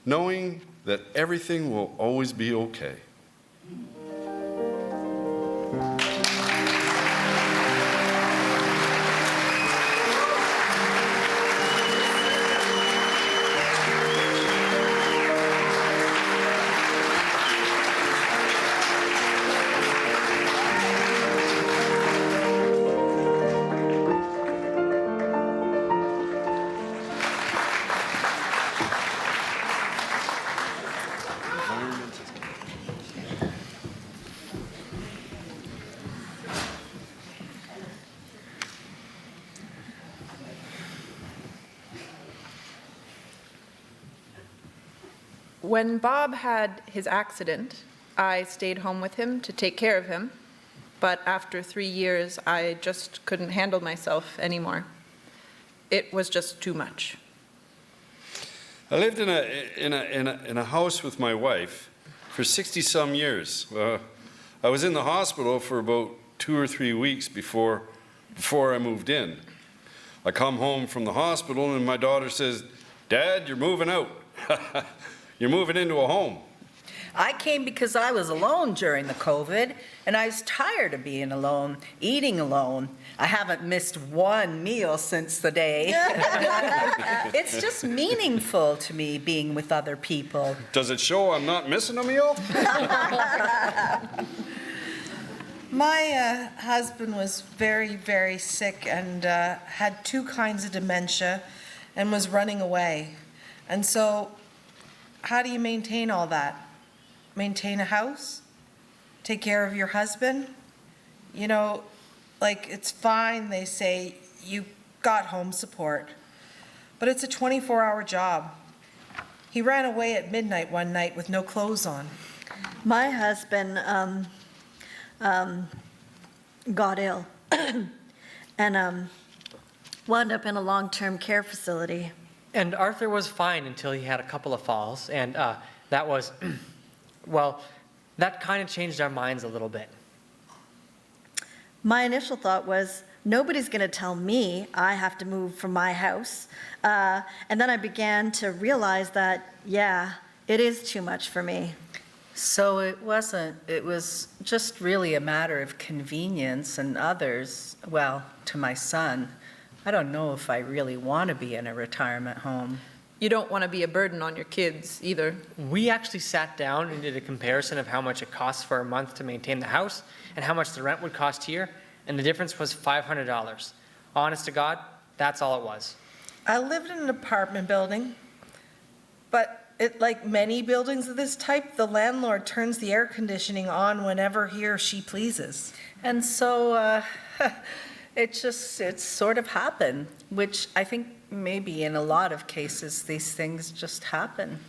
knowing that everything will always be okay. When Bob had his accident, I stayed home with him to take care of him, but after 3 years, I just couldn't handle myself anymore. It was just too much. I lived in a house with my wife for 60-some years. I was in the hospital for about 2 or 3 weeks before I moved in. I come home from the hospital and my daughter says, "Dad, you're moving out. You're moving into a home." I came because I was alone during the COVID, and I was tired of being alone, eating alone. I haven't missed one meal since the day. It's just meaningful to me being with other people. Does it show I'm not missing a meal? My husband was very, very sick and had 2 kinds of dementia and was running away. And so how do you maintain all that? Maintain a house? Take care of your husband? You know, like it's fine, they say, you got home support, but it's a 24-hour job. He ran away at midnight one night with no clothes on. My husband got ill and wound up in a long-term care facility. And Arthur was fine until he had a couple of falls, and that was, well, that kind of changed our minds a little bit. My initial thought was, nobody's going to tell me I have to move from my house. And then I began to realize that, yeah, it is too much for me. So it was just really a matter of convenience, and others, well, to my son, I don't know if I really want to be in a retirement home. You don't want to be a burden on your kids either. We actually sat down and did a comparison of how much it costs for a month to maintain the house and how much the rent would cost here, and the difference was $500. Honest to God, that's all it was. I lived in an apartment building, but like many buildings of this type, the landlord turns the air conditioning on whenever he or she pleases. And so It's sort of happened, which I think maybe in a lot of cases, these things just happen.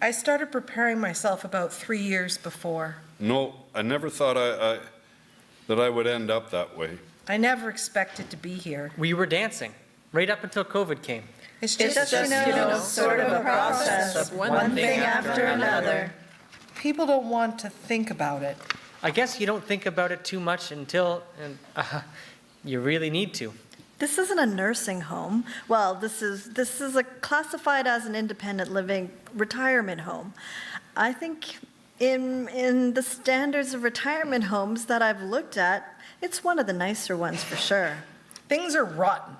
I started preparing myself about 3 years before. No, I never thought that I would end up that way. I never expected to be here. We were dancing right up until COVID came. It's It's just, just, sort of a process, of one thing after another. people don't want to think about it. I guess you don't think about it too much until you really need to. This isn't a nursing home. Well, this is classified as an independent living retirement home. I think in the standards of retirement homes that I've looked at, it's one of the nicer ones for sure. Things are rotten.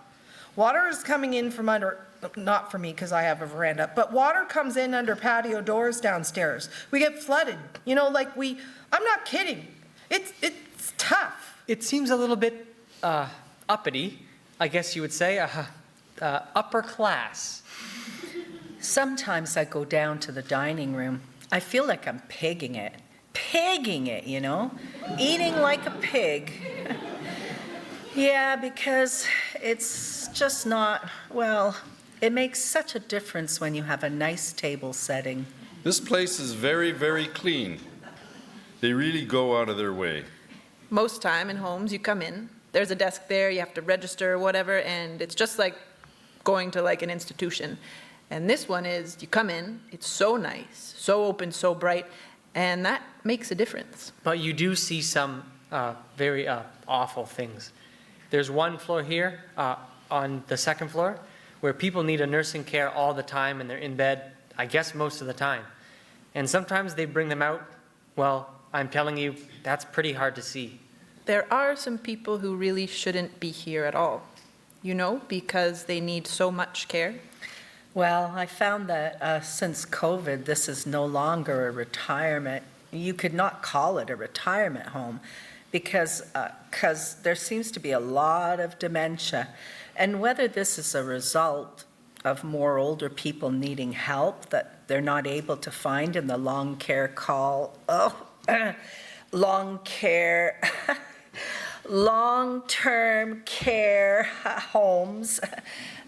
Water is coming in from under, not for me because I have a veranda, but water comes in under patio doors downstairs. We get flooded. You know, like I'm not kidding. It's tough. It seems a little bit uppity, I guess you would say, upper class. Sometimes I go down to the dining room. I feel like I'm pigging it, you know, eating like a pig. Yeah, because it's just not, well, it makes such a difference when you have a nice table setting. This place is very, very clean. They really go out of their way. Most time in homes, you come in, there's a desk there, you have to register or whatever, and it's just like going to like an institution. And this one is, you come in, it's so nice, so open, so bright, and that makes a difference. But you do see some very awful things. There's one floor here on the second floor where people need a nursing care all the time and they're in bed, I guess most of the time. And sometimes they bring them out. Well, I'm telling you, that's pretty hard to see. There are some people who really shouldn't be here at all, you know, because they need so much care. Well, I found that since COVID, this is no longer a retirement. You could not call it a retirement home because there seems to be a lot of dementia. And whether this is a result of more older people needing help that they're not able to find in the long-term care homes,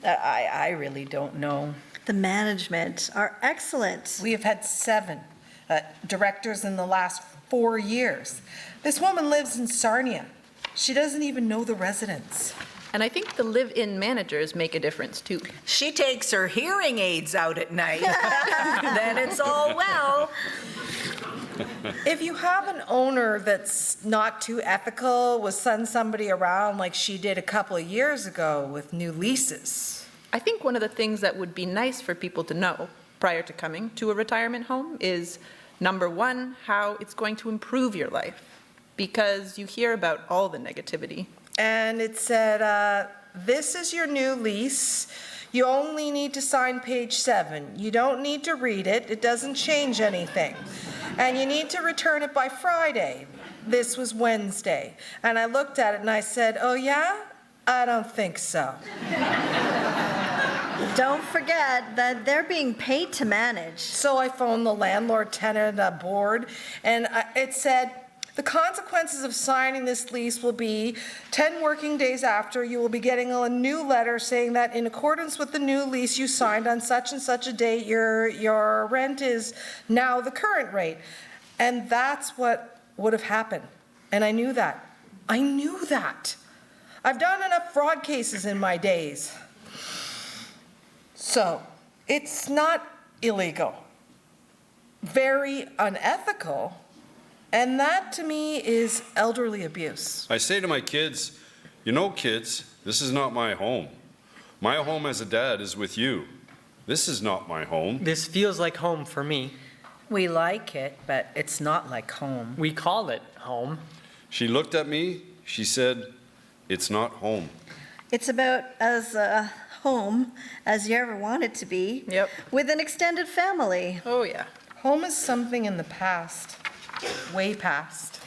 I really don't know. The management are excellent. We have had 7 directors in the last 4 years. This woman lives in Sarnia. She doesn't even know the residents. And I think the live-in managers make a difference too. She takes her hearing aids out at night. Then it's all well. If you have an owner that's not too ethical, will send somebody around like she did a couple of years ago with new leases. I think one of the things that would be nice for people to know prior to coming to a retirement home is, number one, how it's going to improve your life, because you hear about all the negativity. And it said, this is your new lease. You only need to sign page 7. You don't need to read it. It doesn't change anything. And you need to return it by Friday. This was Wednesday. And I looked at it and I said, oh yeah? I don't think so. Don't forget that they're being paid to manage. So I phoned the landlord-tenant board, and it said, the consequences of signing this lease will be 10 working days after, you will be getting a new letter saying that in accordance with the new lease you signed on such and such a date, your rent is now the current rate. And that's what would have happened. And I knew that. I knew that. I've done enough fraud cases in my days. So, it's not illegal. Very unethical. And that, to me, is elderly abuse. I say to my kids, you know, kids, this is not my home. My home as a dad is with you. This is not my home. This feels like home for me. We like it, but it's not like home. We call it home. She looked at me, she said, it's not home. It's about as home as you ever want it to be. Yep. With an extended family. Oh yeah. Home is something in the past, way past.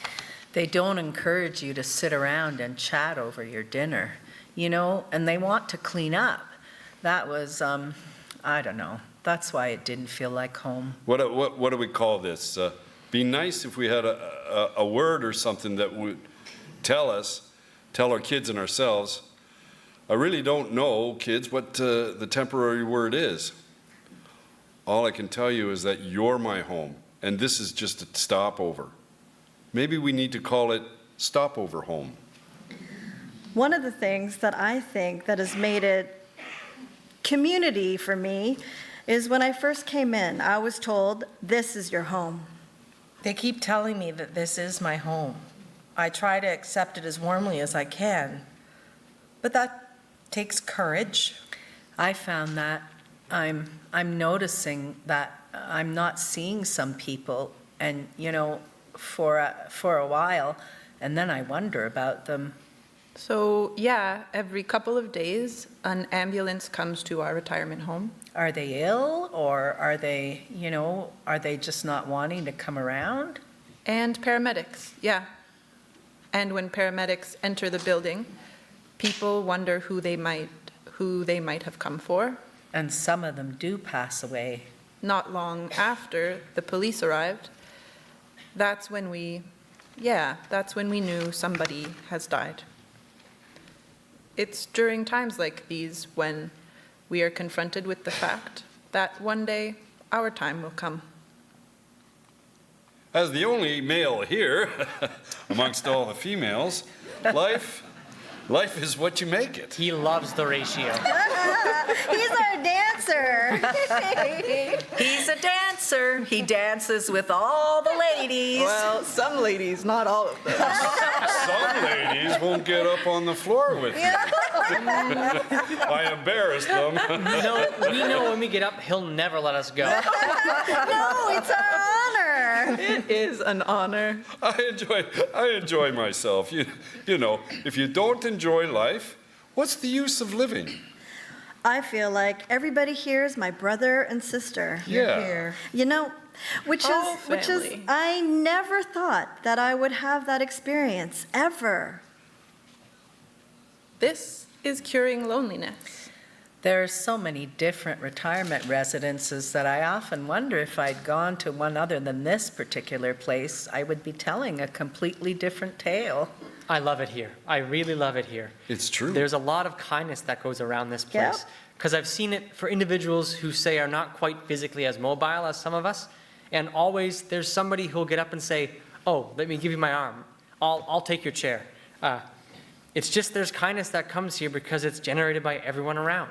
They don't encourage you to sit around and chat over your dinner, you know, and they want to clean up. That was, I don't know. That's why it didn't feel like home. What do we call this? Be nice if we had a word or something that would tell us tell our kids and ourselves, I really don't know, kids, what the temporary word is. All I can tell you is that you're my home, and this is just a stopover. Maybe we need to call it stopover home. One of the things that I think that has made it community for me is when I first came in, I was told, this is your home. They keep telling me that this is my home. I try to accept it as warmly as I can, but that takes courage. I found that I'm noticing that I'm not seeing some people, and for a while, and then I wonder about them. So yeah, every couple of days, an ambulance comes to our retirement home. Are they ill, or are they just not wanting to come around? And paramedics, yeah. And when paramedics enter the building, people wonder who they might have come for. And some of them do pass away. Not long after the police arrived, that's when we knew somebody has died. It's during times like these when we are confronted with the fact that one day our time will come. As the only male here, amongst all the females, life is what you make it. He loves the ratio. He's our dancer. He's a dancer. He dances with all the ladies. Well, some ladies, not all of them. Some ladies won't get up on the floor with me. I embarrassed them. No, we know when we get up, he'll never let us go. No, it's our honor. It is an honor. I enjoy myself. You know, if you don't enjoy life, what's the use of living? I feel like everybody here is my brother and sister. Yeah. Here. Which All is, family. I never thought that I would have that experience, ever. This is curing loneliness. There are so many different retirement residences that I often wonder if I'd gone to one other than this particular place, I would be telling a completely different tale. I love it here. I really love it here. It's true. There's a lot of kindness that goes around this Yep. place. Because I've seen it for individuals who say are not quite physically as mobile as some of us. And always there's somebody who'll get up and say, oh, let me give you my arm. I'll take your chair. It's just there's kindness that comes here because it's generated by everyone around.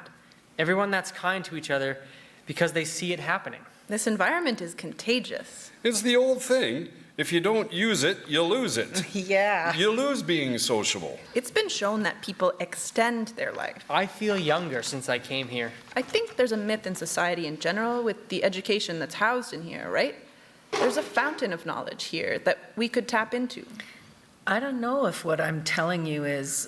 Everyone that's kind to each other because they see it happening. This environment is contagious. It's the old thing. If you don't use it, you lose it. Yeah. You lose being sociable. It's been shown that people extend their life. I feel younger since I came here. I think there's a myth in society in general with the education that's housed in here, right? There's a fountain of knowledge here that we could tap into. I don't know if what I'm telling you is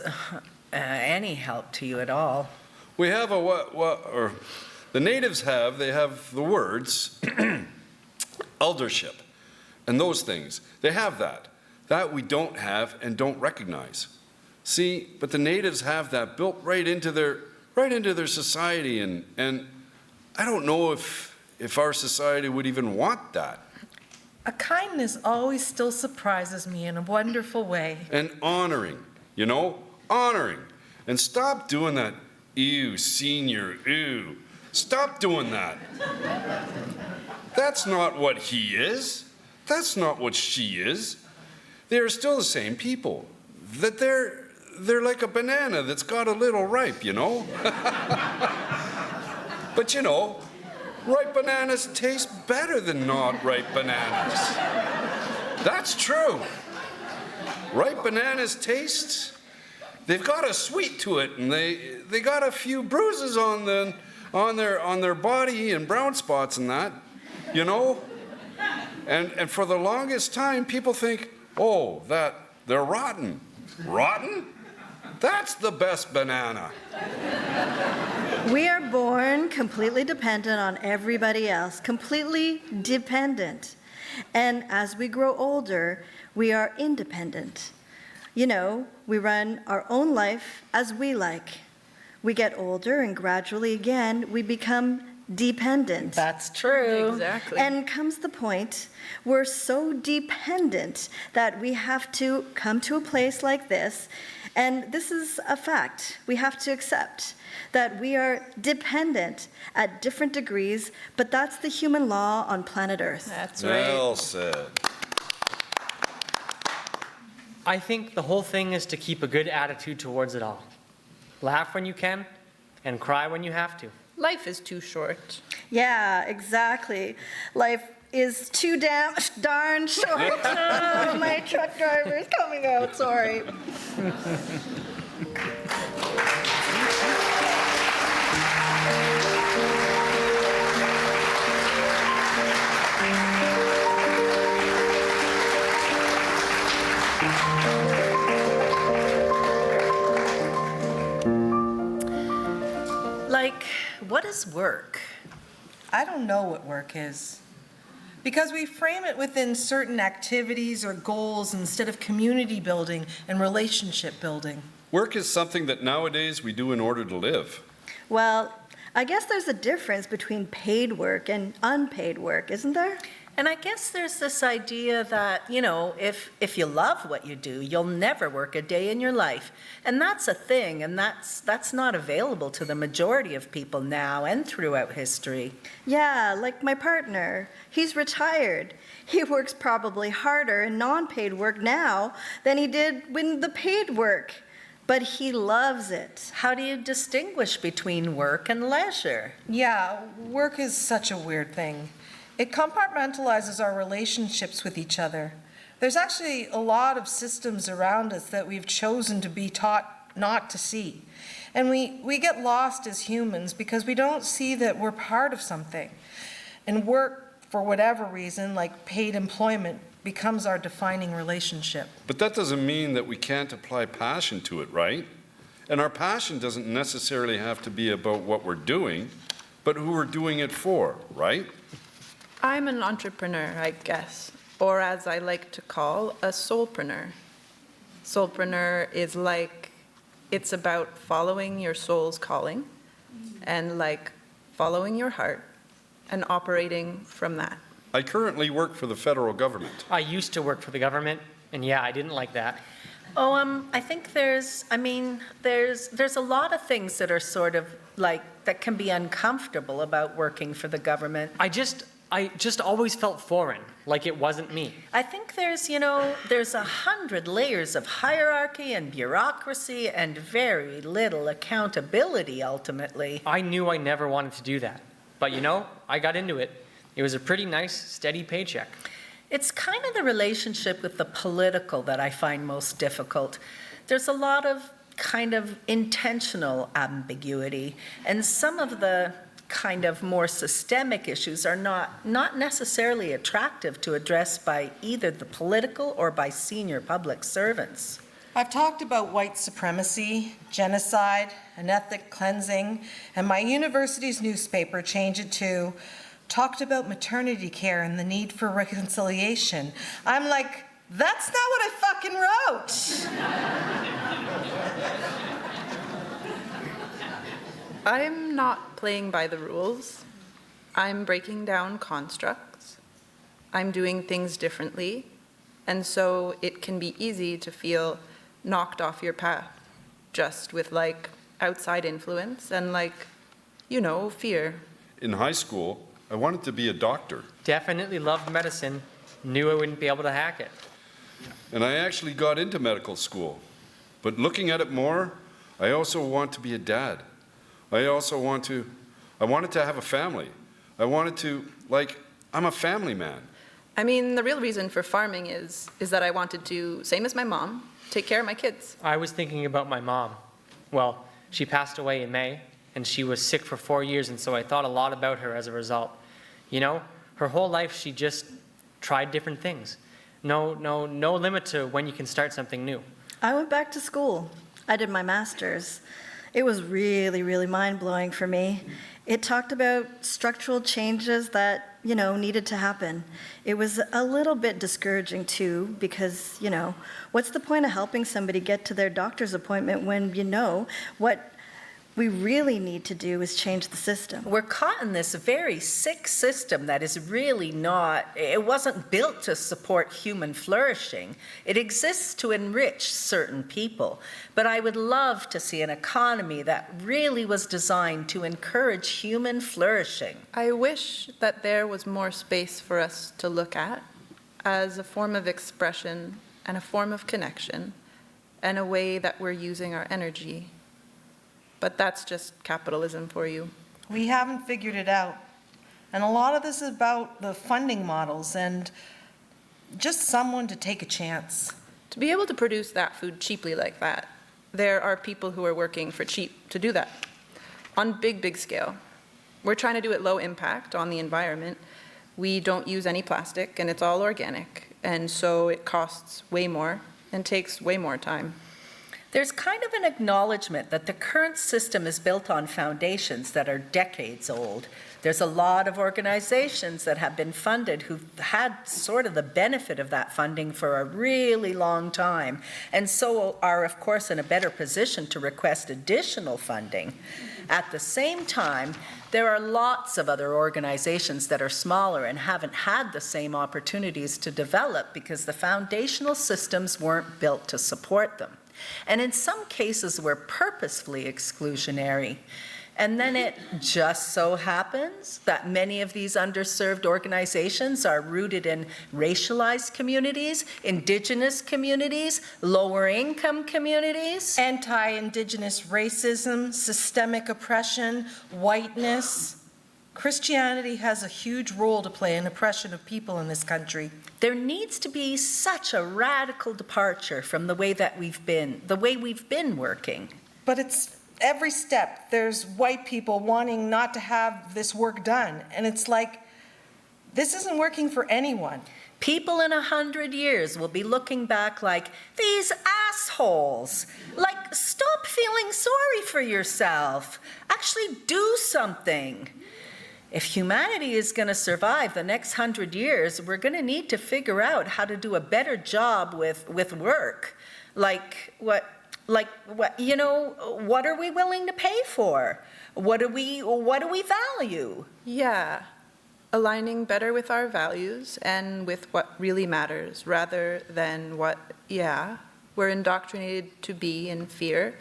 any help to you at all. We have or the natives have the words eldership and those things. They have that. That we don't have and don't recognize. See, but the natives have that built right into their society, and I don't know if our society would even want that. A kindness always still surprises me in a wonderful way. And honoring, honoring. And stop doing that, ew, senior, ew. Stop doing that. That's not what he is. That's not what she is. They are still the same people. That they're like a banana that's got a little ripe, But ripe bananas taste better than not ripe bananas. That's true. Ripe bananas they've got a sweet to it, and they got a few bruises on their body and brown spots and that, And for the longest time, people think, oh, that they're rotten. Rotten? That's the best banana. We are born completely dependent on everybody else, completely dependent. And as we grow older, we are independent. We run our own life as we like. We get older, and gradually again, we become dependent. That's true. Exactly. And comes the point we're so dependent that we have to come to a place like this, and this is a fact we have to accept, that we are dependent at different degrees, but that's the human law on planet Earth. That's right. Well said. I think the whole thing is to keep a good attitude towards it all. Laugh when you can, and cry when you have to. Life is too short. Yeah, exactly. Life is too darn short. Oh, my truck driver is coming out, sorry. Like, what is work? I don't know what work is. Because we frame it within certain activities or goals instead of community building and relationship building. Work is something that nowadays we do in order to live. Well, I guess there's a difference between paid work and unpaid work, isn't there? And I guess there's this idea that, if you love what you do, you'll never work a day in your life. And that's a thing, and that's not available to the majority of people now and throughout history. Yeah, like my partner. He's retired. He works probably harder in non-paid work now than he did when the paid work. But he loves it. How do you distinguish between work and leisure? Yeah, work is such a weird thing. It compartmentalizes our relationships with each other. There's actually a lot of systems around us that we've chosen to be taught not to see. And we get lost as humans because we don't see that we're part of something. And work, for whatever reason, like paid employment, becomes our defining relationship. But that doesn't mean that we can't apply passion to it, right? And our passion doesn't necessarily have to be about what we're doing, but who we're doing it for, right? I'm an entrepreneur, I guess, or as I like to call, a soulpreneur. Soulpreneur is it's about following your soul's calling and following your heart and operating from that. I currently work for the federal government. I used to work for the government, and yeah, I didn't like that. Oh, I think there's a lot of things that are sort of that can be uncomfortable about working for the government. I just always felt foreign, like it wasn't me. I think there's 100 layers of hierarchy and bureaucracy and very little accountability ultimately. I knew I never wanted to do that. But I got into it. It was a pretty nice, steady paycheck. It's kind of the relationship with the political that I find most difficult. There's a lot of kind of intentional ambiguity, and some of the kind of more systemic issues are not necessarily attractive to address by either the political or by senior public servants. I've talked about white supremacy, genocide, and ethnic cleansing, and my university's newspaper changed it to talked about maternity care and the need for reconciliation. I'm like, that's not what I fucking wrote. I'm not playing by the rules. I'm breaking down constructs. I'm doing things differently. And so it can be easy to feel knocked off your path just with outside influence and fear. In high school, I wanted to be a doctor. Definitely loved medicine. Knew I wouldn't be able to hack it. And I actually got into medical school. But looking at it more, I also want to be a dad. I wanted to have a family. I'm a family man. I mean, the real reason for farming is that I wanted to, same as my mom, take care of my kids. I was thinking about my mom. Well, she passed away in May, and she was sick for 4 years, and so I thought a lot about her as a result. Her whole life she just tried different things. No limit to when you can start something new. I went back to school. I did my master's. It was really, really mind-blowing for me. It talked about structural changes that, needed to happen. It was a little bit discouraging too, because, what's the point of helping somebody get to their doctor's appointment when you know what we really need to do is change the system. We're caught in this very sick system that is really not, it wasn't built to support human flourishing. It exists to enrich certain people. But I would love to see an economy that really was designed to encourage human flourishing. I wish that there was more space for us to look at as a form of expression and a form of connection and a way that we're using our energy. But that's just capitalism for you. We haven't figured it out. And a lot of this is about the funding models and just someone to take a chance. To be able to produce that food cheaply like that, there are people who are working for cheap to do that on big, big scale. We're trying to do it low impact on the environment. We don't use any plastic and it's all organic. And so it costs way more and takes way more time. There's kind of an acknowledgement that the current system is built on foundations that are decades old. There's a lot of organizations that have been funded who've had sort of the benefit of that funding for a really long time, and so are, of course, in a better position to request additional funding. At the same time, there are lots of other organizations that are smaller and haven't had the same opportunities to develop because the foundational systems weren't built to support them. And in some cases were purposefully exclusionary. And then it just so happens that many of these underserved organizations are rooted in racialized communities, indigenous communities, lower income communities. Anti-Indigenous racism, systemic oppression, whiteness. Christianity has a huge role to play in oppression of people in this country. There needs to be such a radical departure from the way we've been working. But it's every step. There's white people wanting not to have this work done. And it's like, this isn't working for anyone. People in 100 years will be looking back like, these assholes. Like, stop feeling sorry for yourself. Actually do something. If humanity is going to survive the next 100 years, we're going to need to figure out how to do a better job with work. What are we willing to pay for? What do we value? Yeah, aligning better with our values and with what really matters rather than what, we're indoctrinated to be in fear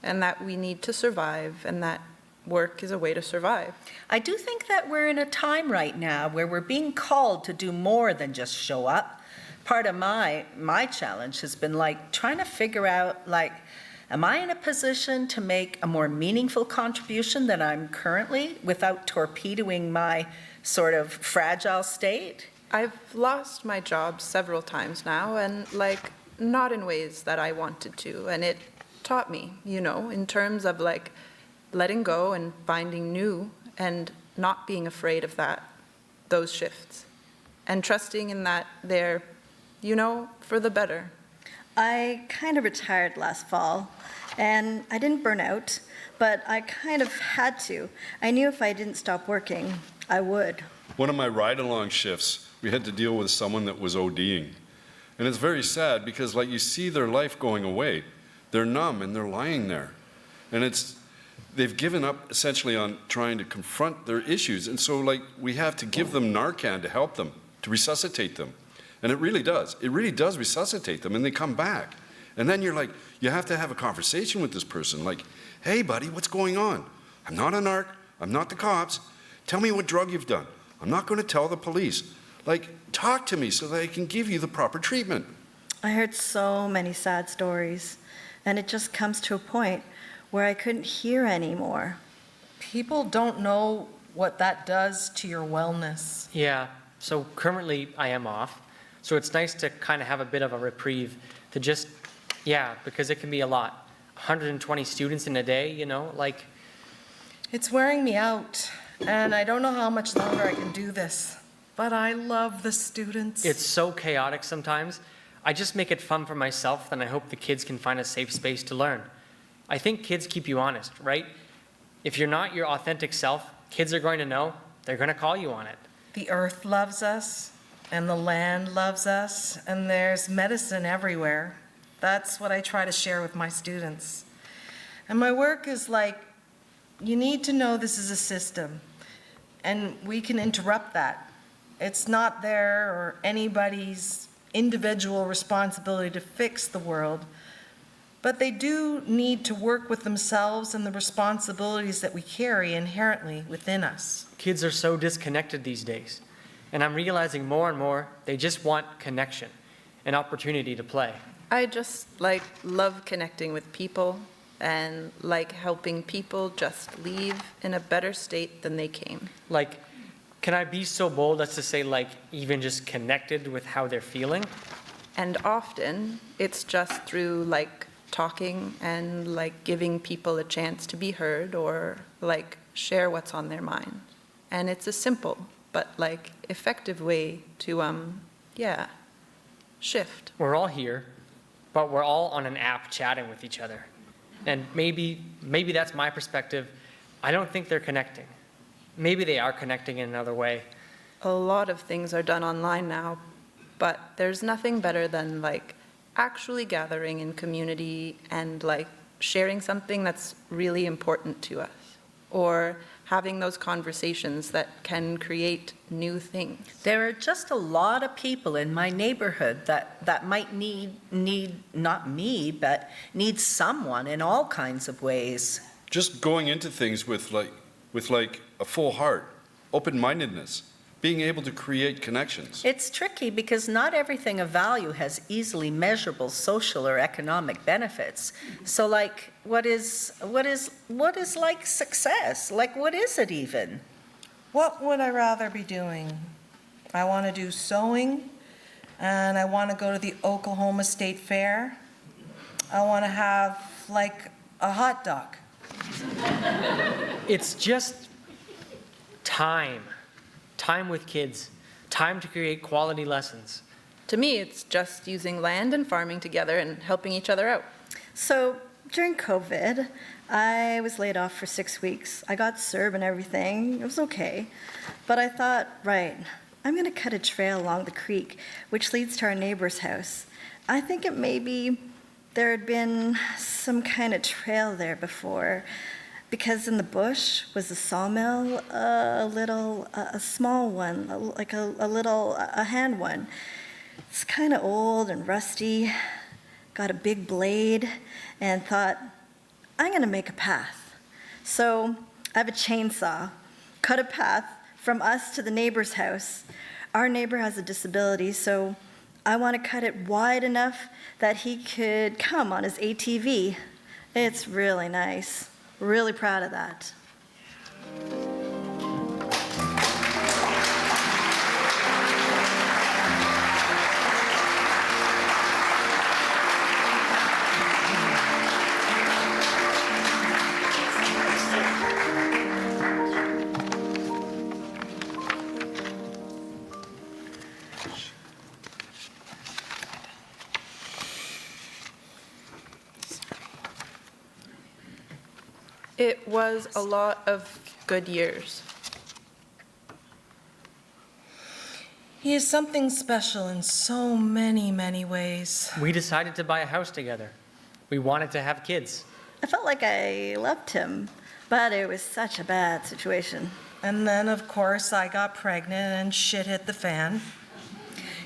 and that we need to survive and that work is a way to survive. I do think that we're in a time right now where we're being called to do more than just show up. Part of my challenge has been trying to figure out am I in a position to make a more meaningful contribution than I'm currently without torpedoing my sort of fragile state? I've lost my job several times now and not in ways that I wanted to. And it taught me, in terms of letting go and finding new and not being afraid of those shifts and trusting in that they're, for the better. I kind of retired last fall, and I didn't burn out, but I kind of had to. I knew if I didn't stop working, I would. One of my ride-along shifts, we had to deal with someone that was ODing. And it's very sad because you see their life going away. They're numb and they're lying there. And they've given up essentially on trying to confront their issues. And so we have to give them Narcan to help them, to resuscitate them. And it really does. It really does resuscitate them and they come back. And then you have to have a conversation with this person. Hey buddy, what's going on? I'm not a narc. I'm not the cops. Tell me what drug you've done. I'm not going to tell the police. Talk to me so that I can give you the proper treatment. I heard so many sad stories, and it just comes to a point where I couldn't hear anymore. People don't know what that does to your wellness. Yeah, so currently I am off. So it's nice to kind of have a bit of a reprieve to just, because it can be a lot. 120 students in a day, It's wearing me out, and I don't know how much longer I can do this. But I love the students. It's so chaotic sometimes. I just make it fun for myself, and I hope the kids can find a safe space to learn. I think kids keep you honest, right? If you're not your authentic self, kids are going to know. They're going to call you on it. The earth loves us, and the land loves us, and there's medicine everywhere. That's what I try to share with my students. And my work is you need to know this is a system, and we can interrupt that. It's not their or anybody's individual responsibility to fix the world, but they do need to work with themselves and the responsibilities that we carry inherently within us. Kids are so disconnected these days, and I'm realizing more and more they just want connection, an opportunity to play. I just love connecting with people and helping people just leave in a better state than they came. Like, can I be so bold as to say, even just connected with how they're feeling? And often it's just through talking and giving people a chance to be heard or share what's on their mind. And it's a simple but effective way to shift. We're all here, but we're all on an app chatting with each other. And maybe that's my perspective. I don't think they're connecting. Maybe they are connecting in another way. A lot of things are done online now, but there's nothing better than actually gathering in community and sharing something that's really important to us, or having those conversations that can create new things. There are just a lot of people in my neighborhood that might need not me, but need someone in all kinds of ways. Just going into things with a full heart, open-mindedness, being able to create connections. It's tricky because not everything of value has easily measurable social or economic benefits. So what is success? What is it even? What would I rather be doing? I want to do sewing, and I want to go to the Oklahoma State Fair. I want to have a hot dog. It's just time with kids, time to create quality lessons. To me, it's just using land and farming together and helping each other out. So during COVID, I was laid off for 6 weeks. I got CERB and everything. It was okay. But I thought, right, I'm going to cut a trail along the creek, which leads to our neighbor's house. I think it maybe there had been some kind of trail there before, because in the bush was a sawmill, a small one, a hand one. It's kind of old and rusty, got a big blade, and thought, I'm gonna make a path. So I have a chainsaw, cut a path from us to the neighbor's house. Our neighbor has a disability, so I want to cut it wide enough that he could come on his ATV. It's really nice. Really proud of that. It was a lot of good years. He is something special in so many, many ways. We decided to buy a house together. We wanted to have kids. I felt like I loved him, but it was such a bad situation. And then, of course, I got pregnant and shit hit the fan.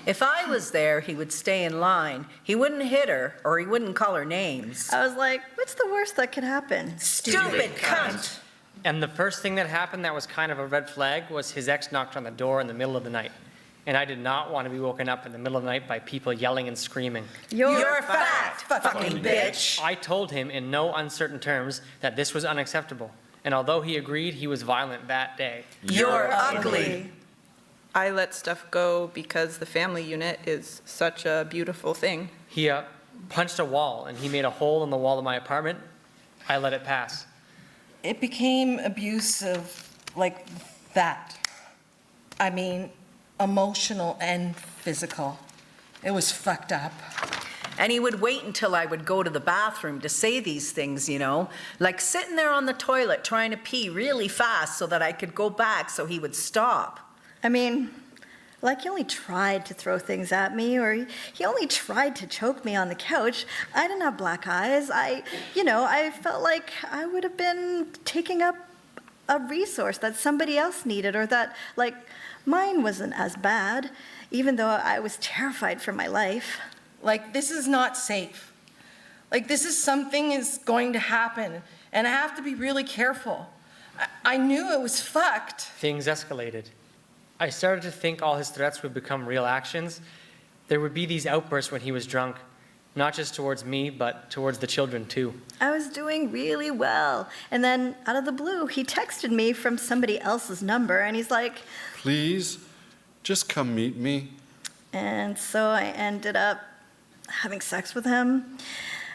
If I was there, he would stay in line. He wouldn't hit her, or he wouldn't call her names. I was like, what's the worst that could happen? Stupid cunt! And the first thing that happened that was kind of a red flag was his ex knocked on the door in the middle of the night. And I did not want to be woken up in the middle of the night by people yelling and screaming. You're fat, fucking bitch! I told him in no uncertain terms that this was unacceptable. And although he agreed, he was violent that day. You're ugly! I let stuff go because the family unit is such a beautiful thing. He punched a wall, and he made a hole in the wall of my apartment. I let it pass. It became abusive like that. I mean, emotional and physical. It was fucked up. And he would wait until I would go to the bathroom to say these things, you know, like sitting there on the toilet trying to pee really fast so that I could go back so he would stop. I mean, Like, he only tried to throw things at me, or he only tried to choke me on the couch. I didn't have black eyes. I felt like I would have been taking up a resource that somebody else needed, or that, like, mine wasn't as bad, even though I was terrified for my life. Like, this is not safe. Like, this is something is going to happen, and I have to be really careful. I knew it was fucked. Things escalated. I started to think all his threats would become real actions. There would be these outbursts when he was drunk, not just towards me, but towards the children too. I was doing really well, and then out of the blue, he texted me from somebody else's number, and he's like, Please, just come meet me. and so I ended up having sex with him.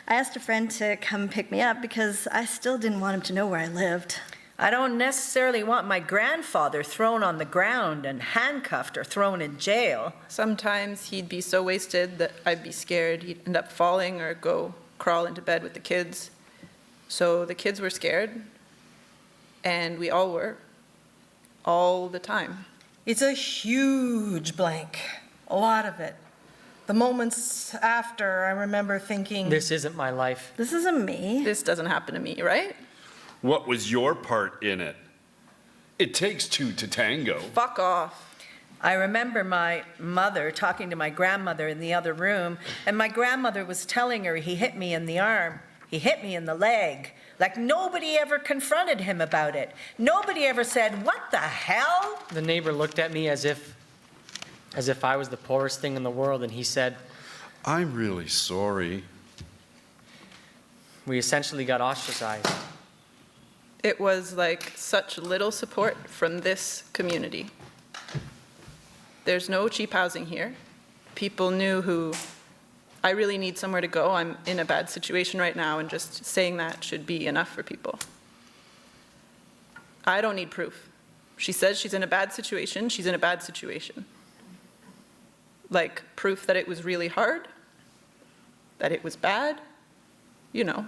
I asked a friend to come pick me up because I still didn't want him to know where I lived. I don't necessarily want my grandfather thrown on the ground and handcuffed or thrown in jail. Sometimes he'd be so wasted that I'd be scared he'd end up falling or go crawl into bed with the kids. So the kids were scared, and we all were, all the time. It's a huge blank, a lot of it. The moments after, I remember thinking, This isn't my life. This isn't me. This doesn't happen to me, right? What was your part in it? It takes two to tango. Fuck off. I remember my mother talking to my grandmother in the other room, and my grandmother was telling her he hit me in the arm, he hit me in the leg. Like, nobody ever confronted him about it. Nobody ever said, "What the hell?" The neighbor looked at me as if I was the poorest thing in the world, and he said, I'm really sorry. we essentially got ostracized. It was like such little support from this community. There's no cheap housing here. People knew who, I really need somewhere to go. I'm in a bad situation right now, and just saying that should be enough for people. I don't need proof. She says she's in a bad situation, she's in a bad situation. Like proof that it was really hard, that it was bad, you know.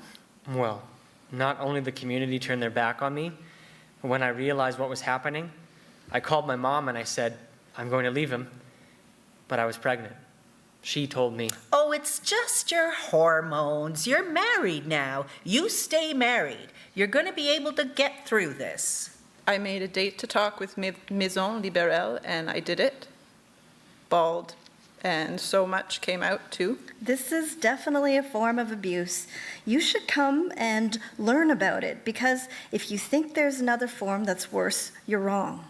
Well, not only the community turned their back on me, but when I realized what was happening, I called my mom and I said, I'm going to leave him, but I was pregnant. She told me, Oh, it's just your hormones. You're married now. You stay married. You're going to be able to get through this. I made a date to talk with Maison Libérale, and I did it. Bald, and so much came out too. This is definitely a form of abuse. You should come and learn about it, because if you think there's another form that's worse, you're wrong.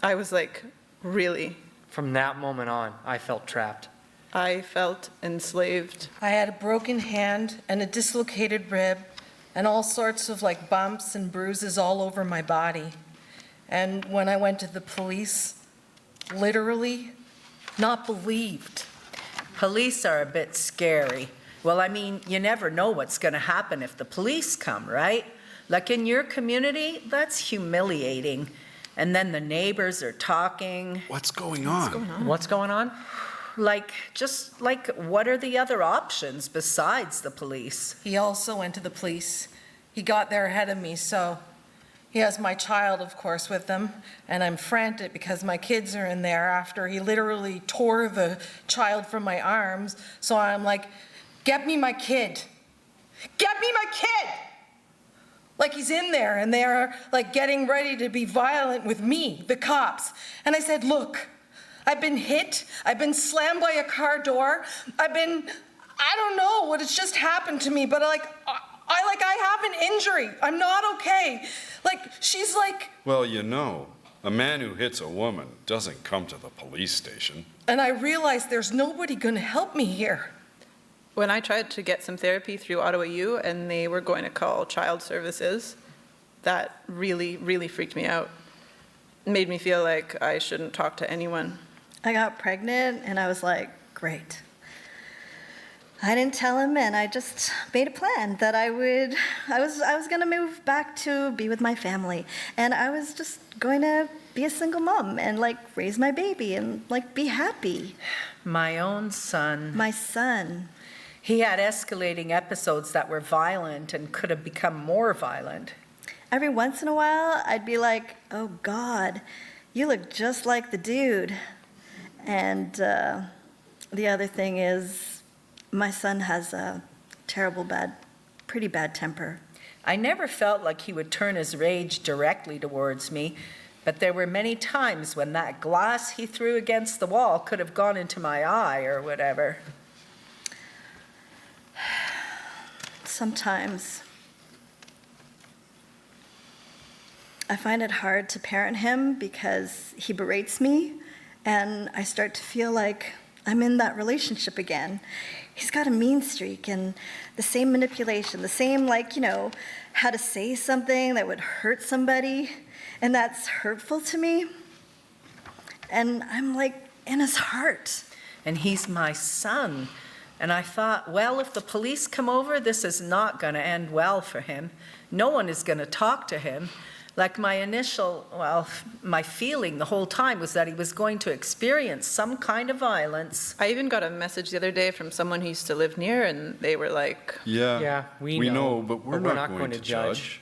I was like, really? from that moment on, I felt trapped. I felt enslaved. I had a broken hand and a dislocated rib and all sorts of like bumps and bruises all over my body. And when I went to the police, literally not believed. Police are a bit scary. Well, I mean, you never know what's going to happen if the police come, right? Like in your community, that's humiliating. And then the neighbors are talking. What's going on? What's going on? Like, just like, what are the other options besides the police? He also went to the police. He got there ahead of me, so he has my child, of course, with him, and I'm frantic because my kids are in there after he literally tore the child from my arms. So I'm like, get me my kid. Get me my kid! Like he's in there, and they're like getting ready to be violent with me, the cops. And I said, look, I've been hit, I've been slammed by a car door, I don't know what has just happened to me, but I have an injury, I'm not okay. Like, she's like... Well, you know, a man who hits a woman doesn't come to the police station. And I realized there's nobody gonna help me here. When I tried to get some therapy through Ottawa U and they were going to call child services, that really, really freaked me out. It made me feel like I shouldn't talk to anyone. I got pregnant and I was like, great. I didn't tell him, and I just made a plan that I was gonna move back to be with my family, and I was just going to be a single mom and like raise my baby and like be happy. My own son. My son. He had escalating episodes that were violent and could have become more violent. Every once in a while, I'd be like, oh God, you look just like the dude. And the other thing is, my son has a pretty bad temper. I never felt like he would turn his rage directly towards me, but there were many times when that glass he threw against the wall could have gone into my eye or whatever. Sometimes I find it hard to parent him because he berates me, and I start to feel like I'm in that relationship again. He's got a mean streak and the same manipulation, the same, how to say something that would hurt somebody, and that's hurtful to me. And I'm in his heart. And he's my son. And I thought, well, if the police come over, this is not going to end well for him. No one is going to talk to him. My feeling the whole time was that he was going to experience some kind of violence. I even got a message the other day from someone who used to live near, and they were like, Yeah, we know, but we're not going to judge.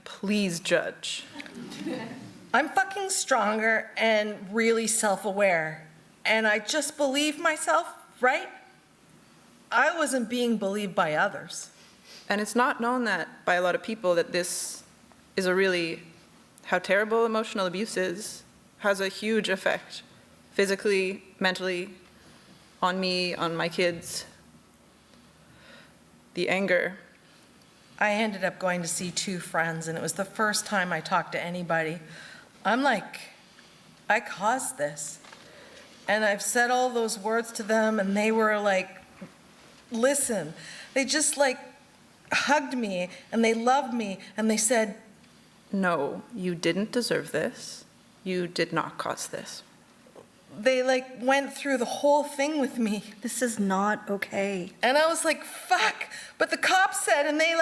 Please judge. I'm fucking stronger and really self-aware. And I just believe myself, right? I wasn't being believed by others. And it's not known that by a lot of people that this is how terrible emotional abuse is, has a huge effect, physically, mentally, on me, on my kids. The anger. I ended up going to see 2 friends, and it was the first time I talked to anybody. I'm like, I caused this. And I've said all those words to them, and they were like, listen. They just hugged me, and they loved me, and they said, no, you didn't deserve this. You did not cause this. They went through the whole thing with me. This is not okay. And I was like, fuck. But the cops said, and they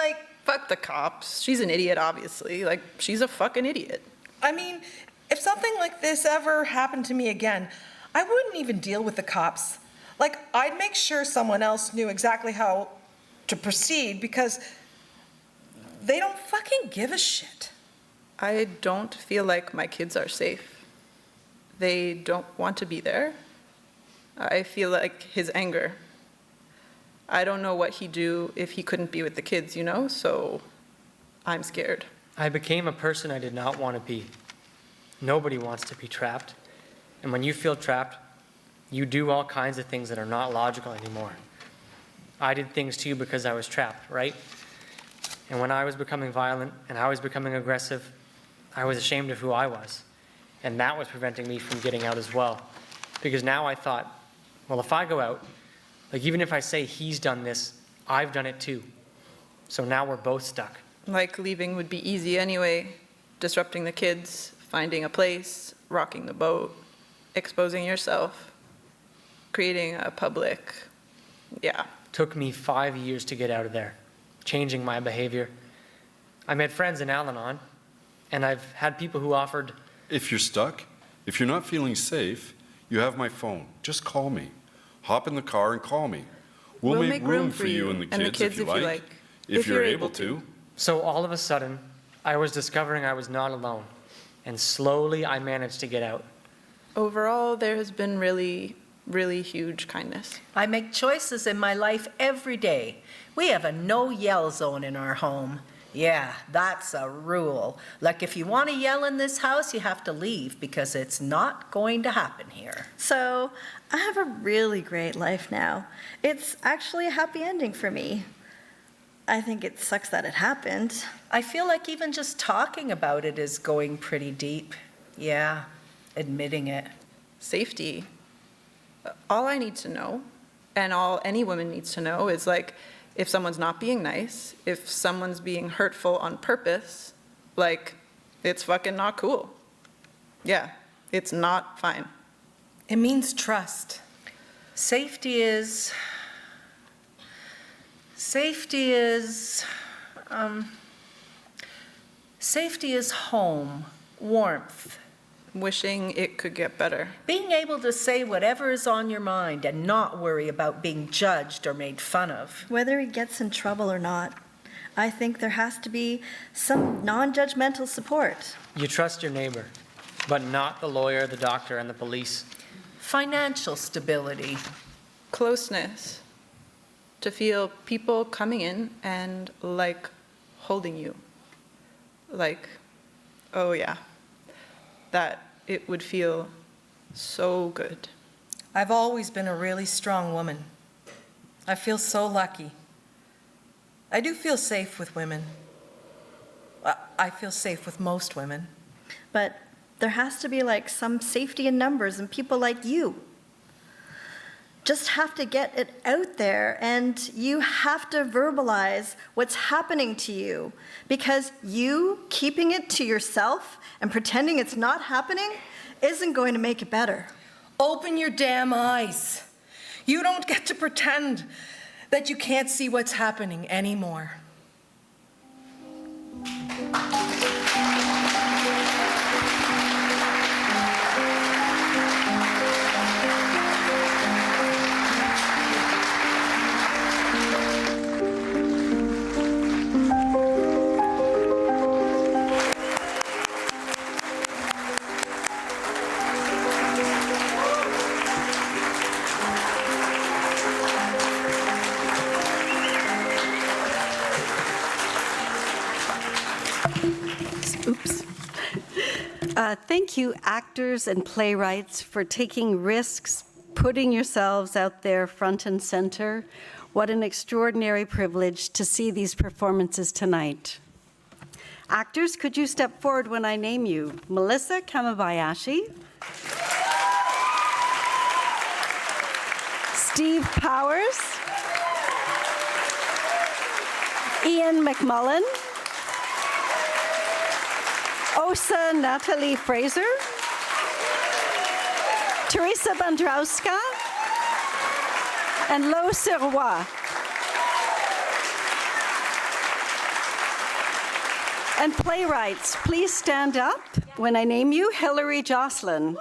Fuck the cops. She's an idiot, obviously. She's a fucking idiot. I mean, if something like this ever happened to me again, I wouldn't even deal with the cops. I'd make sure someone else knew exactly how to proceed because they don't fucking give a shit. I don't feel like my kids are safe. They don't want to be there. I feel like his anger. I don't know what he'd do if he couldn't be with the kids, so I'm scared. I became a person I did not want to be. Nobody wants to be trapped. And when you feel trapped, you do all kinds of things that are not logical anymore. I did things too because I was trapped, right? And when I was becoming violent and I was becoming aggressive, I was ashamed of who I was. And that was preventing me from getting out as well. Because now I thought, well, if I go out, even if I say he's done this, I've done it too. So now we're both stuck. Leaving would be easy anyway. Disrupting the kids, finding a place, rocking the boat, exposing yourself, creating a public, Took me 5 years to get out of there, changing my behavior. I made friends in Al-Anon, and I've had people who offered... If you're stuck, if you're not feeling safe, you have my phone. Just call me. Hop in the car and call me. We'll make room for you and the kids if you like. If you're able to. So all of a sudden, I was discovering I was not alone. And slowly I managed to get out. Overall, there has been really, really huge kindness. I make choices in my life every day. We have a no-yell zone in our home. Yeah, that's a rule. If you want to yell in this house, you have to leave because it's not going to happen here. So I have a really great life now. It's actually a happy ending for me. I think it sucks that it happened. I feel like even just talking about it is going pretty deep. Yeah, admitting it. Safety. All I need to know, and all any woman needs to know, is if someone's not being nice, if someone's being hurtful on purpose, it's fucking not cool. Yeah, it's not fine. It means trust. Safety is home, warmth. Wishing it could get better. Being able to say whatever is on your mind and not worry about being judged or made fun of. Whether he gets in trouble or not, I think there has to be some non-judgmental support. You trust your neighbor, but not the lawyer, the doctor, and the police. financial stability. Closeness. To feel people coming in and like holding you. Like, oh yeah, that it would feel so good. I've always been a really strong woman. I feel so lucky. I do feel safe with women. I feel safe with most women. But there has to be like some safety in numbers and people like you. Just have to get it out there, and you have to verbalize what's happening to you, because you keeping it to yourself and pretending it's not happening isn't going to make it better. Open your damn eyes. You don't get to pretend that you can't see what's happening anymore. Oops. Thank you, actors and playwrights, for taking risks, putting yourselves out there front and center. What an extraordinary privilege to see these performances tonight. Actors, could you step forward when I name you? Melissa Kamabayashi, Steve Powers, Ian McMullen, Osa Natalie Fraser, Teresa Bandrowska, and Lo Sirois. And playwrights, please stand up when I name you. Hilary Jocelyn,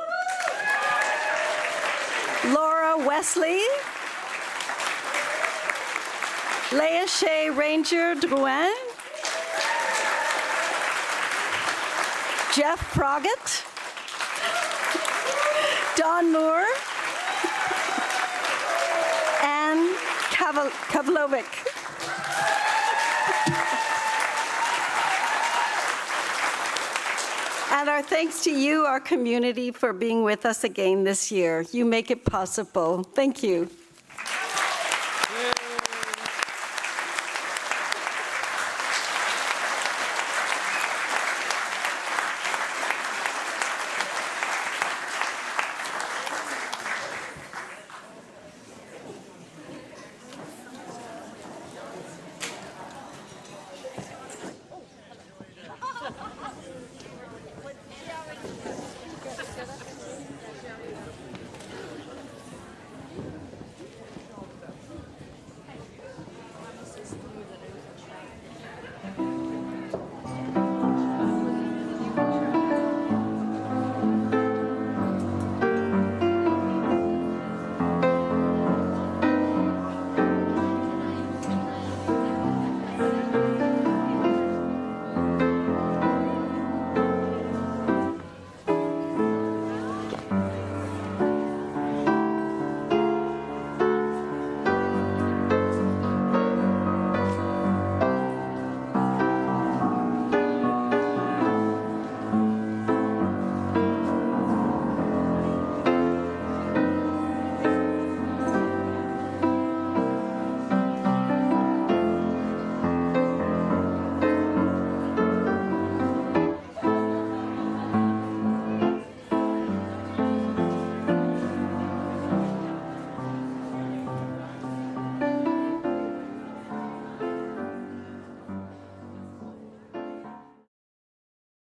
Laura Wesley, Leah Shea Ranger Drouin, Jeff Froggett, Don Moore, Anne Kavlovic. And our thanks to you, our community, for being with us again this year. You make it possible. Thank you.